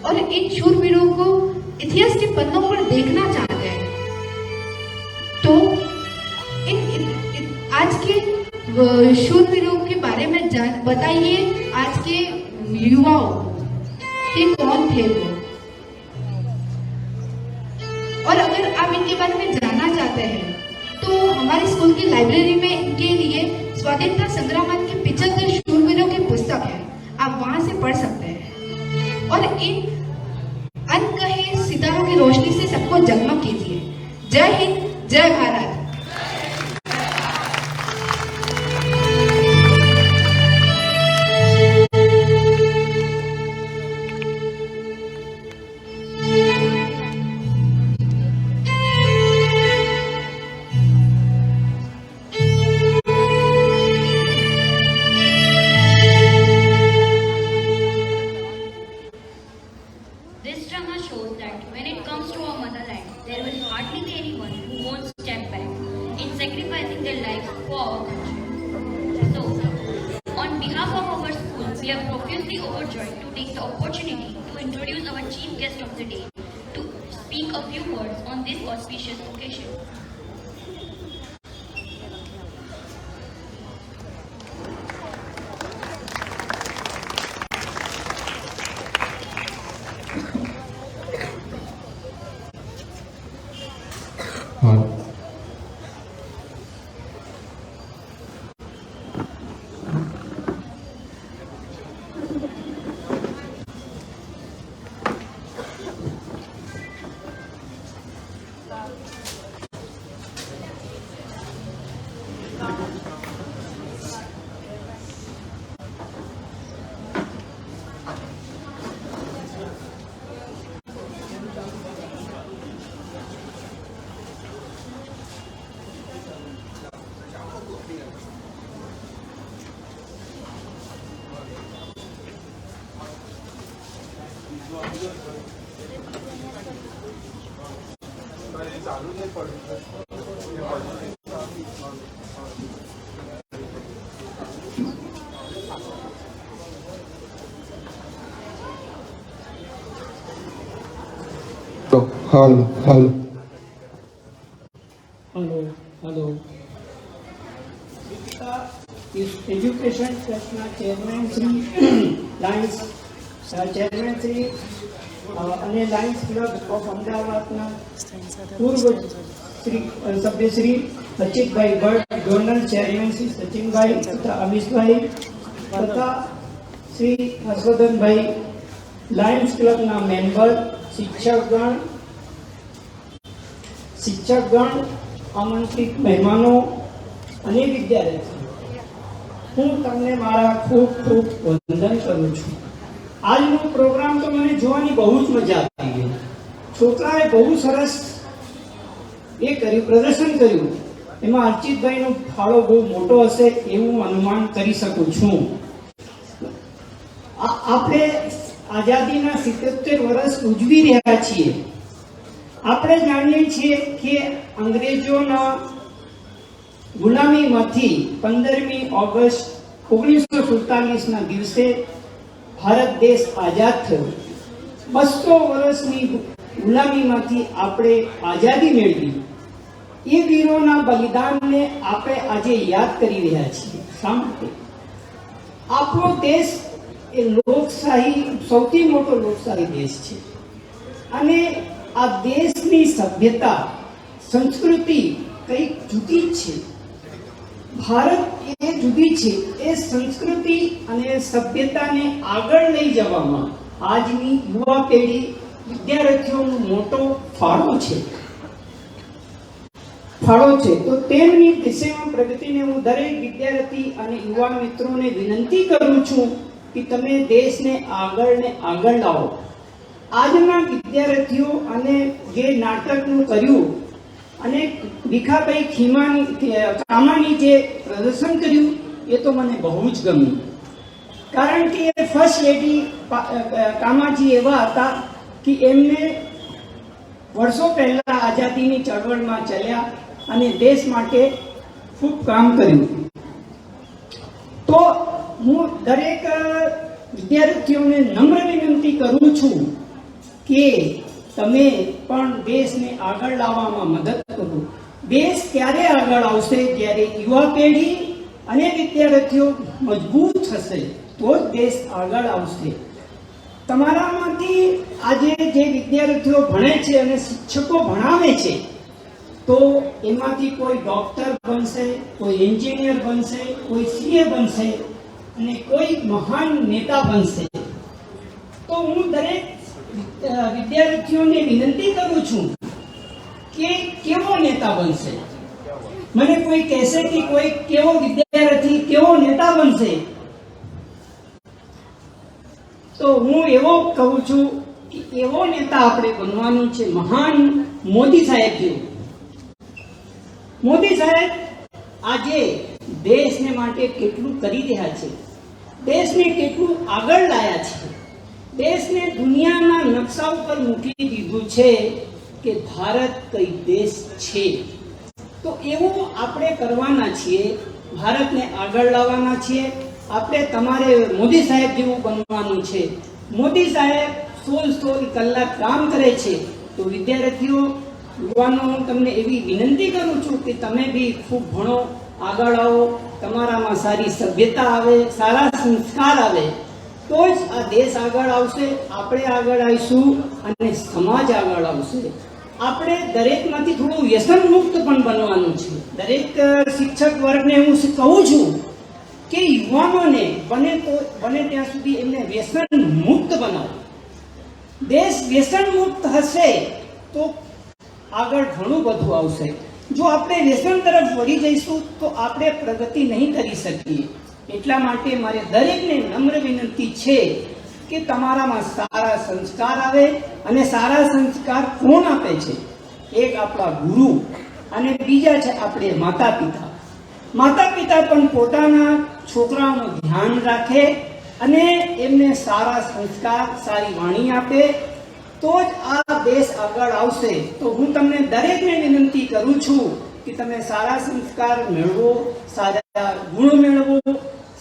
और इन शूरवीरों को इतिहास के पन्नों पर देखना चाहते हैं, तो आज के शूरवीरों के बारे में बताइए आज के युवाओं कि कौन थे वो। और अगर आप इनके बारे में जानना चाहते हैं तो हमारी स्कूल की लाइब्रेरी में इनके लिए स्वाधीनता संग्राम के 75 शूरवीरों की पुस्तक है, आप वहां से पढ़ सकते हैं और इन अनकहे सितारों की रोशनी से सबको जगमग कीजिए। जय हिंद, जय भारत। हेलो इस एजुकेशन ट्रस्टના chairman Shri Lions chairman Shri અને લાયન્સ ક્લબ ઓફ અમદાવાદના પૂર્વ શ્રી સભ્ય શ્રી અચિતભાઈ ભટ્ટ, જોનલ ચેરમેન શ્રી સચિનભાઈ તથા અમીશભાઈ તથા શ્રી હર્ષવર્ધનભાઈ, લાયન્સ ક્લબના મેમ્બર, શિક્ષકગણ, આમંત્રિત મહેમાનો અને વિદ્યાર્થીઓ, હું તમને મારા ખૂબ ખૂબ વંદન કરું છું। આજનો પ્રોગ્રામ તો મને જોવાની બહુ જ મજા આવી ગઈ। છોકરાએ બહુ સરસ એ કર્યું, પ્રદર્શન કર્યું। એમાં અર્ચિતભાઈનો ફાળો બહુ મોટો હશે એવું અનુમાન કરી શકું છું। આપણે આઝાદીના 77 વર્ષ ઉજવી રહ્યા છીએ। આપણે જાણીએ છીએ કે અંગ્રેજોના ગુલામીમાંથી 15મી ઓગસ્ટ 1947ના દિવસે ભારત દેશ આઝાદ થયો। 200 વર્ષની ગુલામીમાંથી આપણે આઝાદી મેળવી। એ વીરોના બલિદાનને આપણે આજે યાદ કરી રહ્યા છીએ। શા માટે? આપણો દેશ એ લોકશાહી સૌથી મોટો લોકશાહી દેશ છે અને આ દેશની સભ્યતા સંસ્કૃતિ કંઈક જુદી જ છે। ભારત એ જુદી છે એ સંસ્કૃતિ અને સભ્યતાને આગળ લઈ જવામાં આજની યુવા પેઢી વિદ્યાર્થીઓનો મોટો ફાળો છે. તો તેમની દિશામાં પ્રગતિને હું દરેક વિદ્યાર્થી અને યુવા મિત્રોને વિનંતી કરું છું કે તમે દેશને આગળ લાવો. આજના વિદ્યાર્થીઓ અને જે નાટકનું કર્યું અને ભીખાભાઈ કામાની જે પ્રદર્શન કર્યું એ તો મને બહુ જ ગમ્યું. કારણ કે ફર્સ્ટ લેડી કામાજી એવા હતા કે એમને વર્ષો પહેલા આઝાદીની ચળવળમાં ચાલ્યા અને દેશ માટે ખૂબ કામ કર્યું. તો હું દરેક વિદ્યાર્થીઓને નમ્ર વિનંતી કરું છું કે તમે પણ દેશને આગળ લાવવામાં મદદ કરો. દેશ ક્યારે આગળ આવશે? જ્યારે યુવા પેઢી અને વિદ્યાર્થીઓ મજબૂત થશે તો જ દેશ આગળ આવશે. તમારામાંથી આજે જે વિદ્યાર્થીઓ ભણે છે અને શિક્ષકો ભણાવે છે તો એમાંથી કોઈ ડોક્ટર બનશે, કોઈ એન્જિનિયર બનશે, કોઈ સીએ બનશે અને કોઈ મહાન નેતા બનશે. તો હું દરેક વિદ્યાર્થીઓને વિનંતી કરું છું કે કેવો નેતા બનશે. મને કોઈ કહેશે કે કોઈ કેવો વિદ્યાર્થી કેવો નેતા બનશે તો હું એવો કહું છું કે એવો નેતા આપણે બનવાનું છે મહાન મોદી સાહેબ જેવું. મોદી સાહેબ આજે દેશને માટે કેટલું કરી રહ્યા છે, દેશને કેટલું આગળ લાયા છે, દેશને દુનિયાના નકશા ઉપર મૂકી દીધું છે કે ભારત કઈ દેશ છે. તો એવું આપણે કરવાના છીએ, ભારતને આગળ લાવવાના છીએ. આપણે તમારે મોદી સાહેબ જેવું બનવાનું છે. મોદી સાહેબ 16 કલાક કામ કરે છે. તો વિદ્યાર્થીઓ, યુવાનો, હું તમને એવી વિનંતી કરું છું કે તમે બી ખૂબ ભણો, આગળ આવો, તમારામાં સારી સભ્યતા આવે, સારા સંસ્કાર આવે તો જ આ દેશ આગળ આવશે, આપણે આગળ આવીશું અને સમાજ આગળ આવશે. આપણે દરેકમાંથી થોડું વ્યસન મુક્ત પણ બનવાનું છે. દરેક શિક્ષક વર્ગને હું કહું છું કે યુવાનોને બને ત્યાં સુધી એમને વ્યસન મુક્ત બનાવો. દેશ વ્યસન મુક્ત હશે તો આગળ ઘણું બધું આવશે. જો આપણે વ્યસન તરફ વળી જઈશું તો આપણે પ્રગતિ નહીં કરી શકીએ. એટલા માટે મારે દરેકને નમ્ર વિનંતી છે કે તમારામાં સારા સંસ્કાર આવે. અને સારા સંસ્કાર કોણ આપે છે? એક આપણા ગુરુ અને બીજા છે આપણે માતા પિતા. માતા પિતા પણ પોતાના છોકરાઓનું ધ્યાન રાખે અને એમને સારા સંસ્કાર, સારી વાણી આપે તો જ આ દેશ આગળ આવશે. તો હું તમને દરેકને વિનંતી કરું છું કે તમે સારા સંસ્કાર મેળવો, સારા ગુણ મેળવો,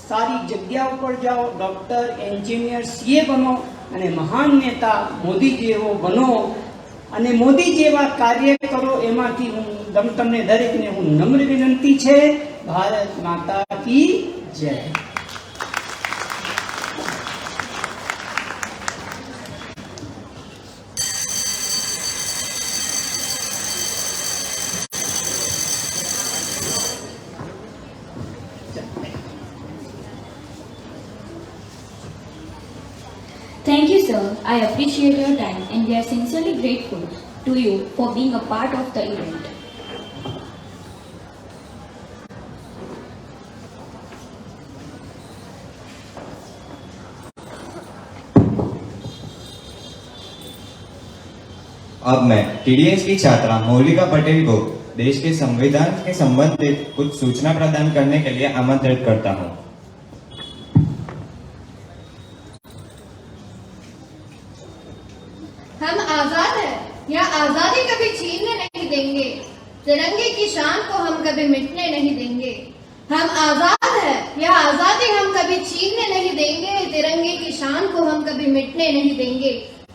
સારી જગ્યા ઉપર જાઓ, ડોક્ટર, એન્જિનિયર, સીએ બનો અને મહાન નેતા મોદી જેવો બનો અને મોદી જેવા કાર્ય કરો. એમાંથી હું તમને દરેકને હું નમ્ર વિનંતી છે. ભારત માતા કી જય. Thank you, sir. I appreciate your time and we are sincerely grateful to you for being a part of the event. अब मैं TDS की छात्रा मौलिका पटेल को देश के संविधान के संबंधित कुछ सूचना प्रदान करने के लिए आमंत्रित करता हूँ। हम आजाद हैं, यह आजादी कभी छीनने नहीं देंगे, तिरंगे की शान को हम कभी मिटने नहीं देंगे। हम आजाद हैं, यह आजादी हम कभी छीनने नहीं देंगे, तिरंगे की शान को हम कभी मिटने नहीं देंगे।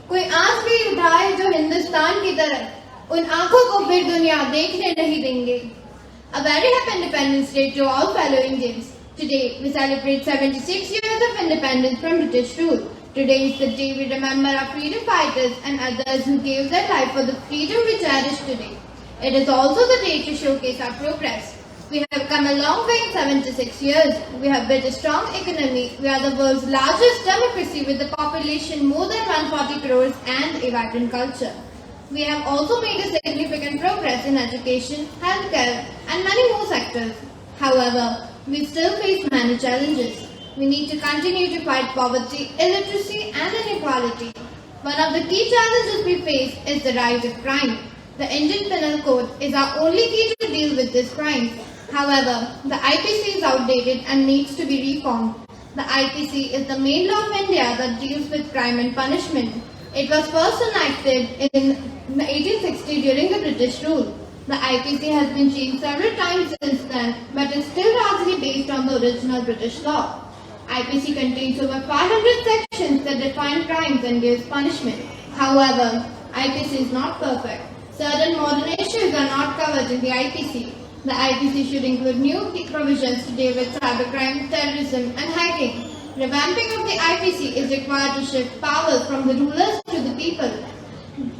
कोई आंख भी उठाए जो हिंदुस्तान की तरफ, उन आंखों को फिर दुनिया देखने नहीं देंगे। A very happy Independence Day to all fellow Indians. Today we celebrate 76 years of independence from British rule. Today is the day we remember our freedom fighters and others who gave their life for the freedom we cherish today. It is also the day to showcase our progress. We have come a long way in 76 years. We have built a strong economy. We are the world's largest democracy with a population more than 140 crores and a vibrant culture. We have also made a significant progress in education, healthcare, and many more sectors. However, we still face many challenges. We need to continue to fight poverty, illiteracy, and inequality. One of the key challenges we face is the rise of crime. The Indian Penal Code is our only key to deal with this crime. However, the IPC is outdated and needs to be reformed. The IPC is the main law of India that deals with crime and punishment. It was first enacted in 1860 during the British rule. The IPC has been changed several times since then, but is still largely based on the original British law. IPC contains over 500 sections that define crimes and gives punishment. However, IPC is not perfect. Certain modern issues are not covered in the IPC. The IPC should include new provisions to deal with cybercrime, terrorism, and hacking. Revamping of the IPC is required to shift powers from the rulers to the people.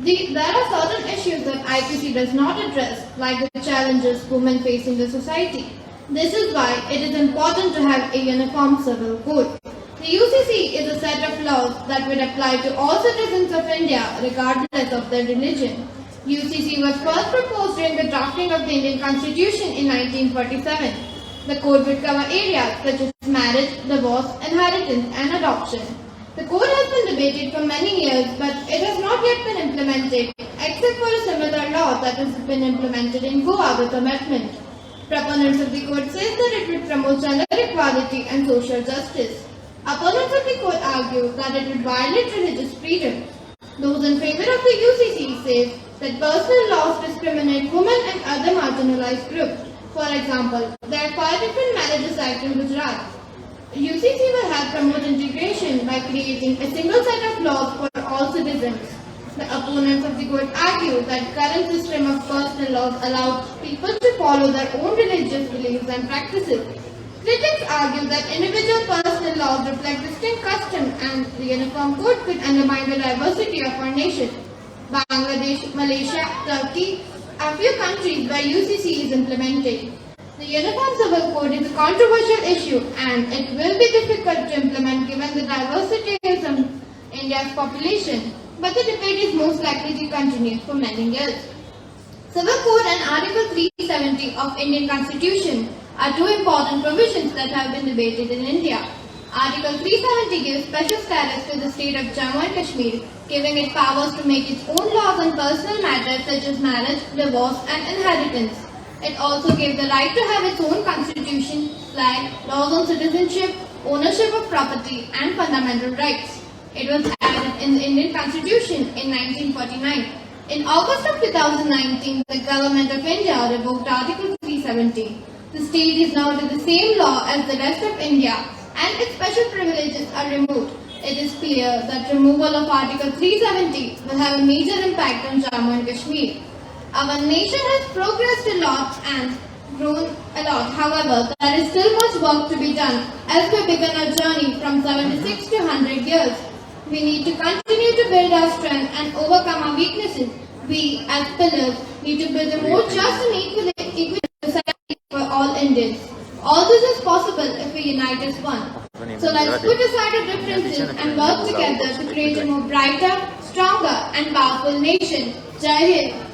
There are certain issues that IPC does not address, like the challenges women face in the society. This is why it is important to have a uniform civil code. The UCC is a set of laws that would apply to all citizens of India regardless of their religion. UCC was first proposed during the drafting of the Indian Constitution in 1947. The code would cover areas such as marriage, divorce, inheritance, and adoption. The code has been debated for many years, but it has not yet been implemented, except for a similar law that has been implemented in Goa with amendment. Proponents of the code say that it would promote gender equality and social justice. Opponents of the code argue that it would violate religious freedom. Those in favor of the UCC say that personal laws discriminate women and other marginalized groups. For example, there are 5 different marriages acts in Gujarat. UCC will help promote integration by creating a single set of laws for all citizens. The opponents of the code argue that current system of personal laws allows people to follow their own religious beliefs and practices. Critics argue that individual personal laws reflect distinct customs and the uniform code could undermine the diversity of our nation. Bangladesh, Malaysia, Turkey are few countries where UCC is implemented. The Uniform Civil Code is a controversial issue and it will be difficult to implement given the diversity of India's population, but the debate is most likely to continue for many years. Civil Code and Article 370 of Indian Constitution are two important provisions that have been debated in India. Article 370 gives special status to the state of Jammu and Kashmir, giving it powers to make its own laws on personal matters such as marriage, divorce, and inheritance. It also gave the right to have its own constitution, flag, laws on citizenship, ownership of property, and fundamental rights. It was added in the Indian Constitution in 1949. In August of 2019, the Government of India revoked Article 370. The state is now under the same law as the rest of India, and its special privileges are removed. It is clear that removal of Article 370 will have a major impact on Jammu and Kashmir. Our nation has progressed a lot and grown a lot. However, there is still much work to be done as we begin our journey from 76 to 100 years. We need to continue to build our strength and overcome our weaknesses. We, as pillars, need to build a more just and equal society for all Indians. All this is possible if we unite as one. So let's put aside our differences and work together to create a more brighter, stronger and powerful nation. Jai Hind.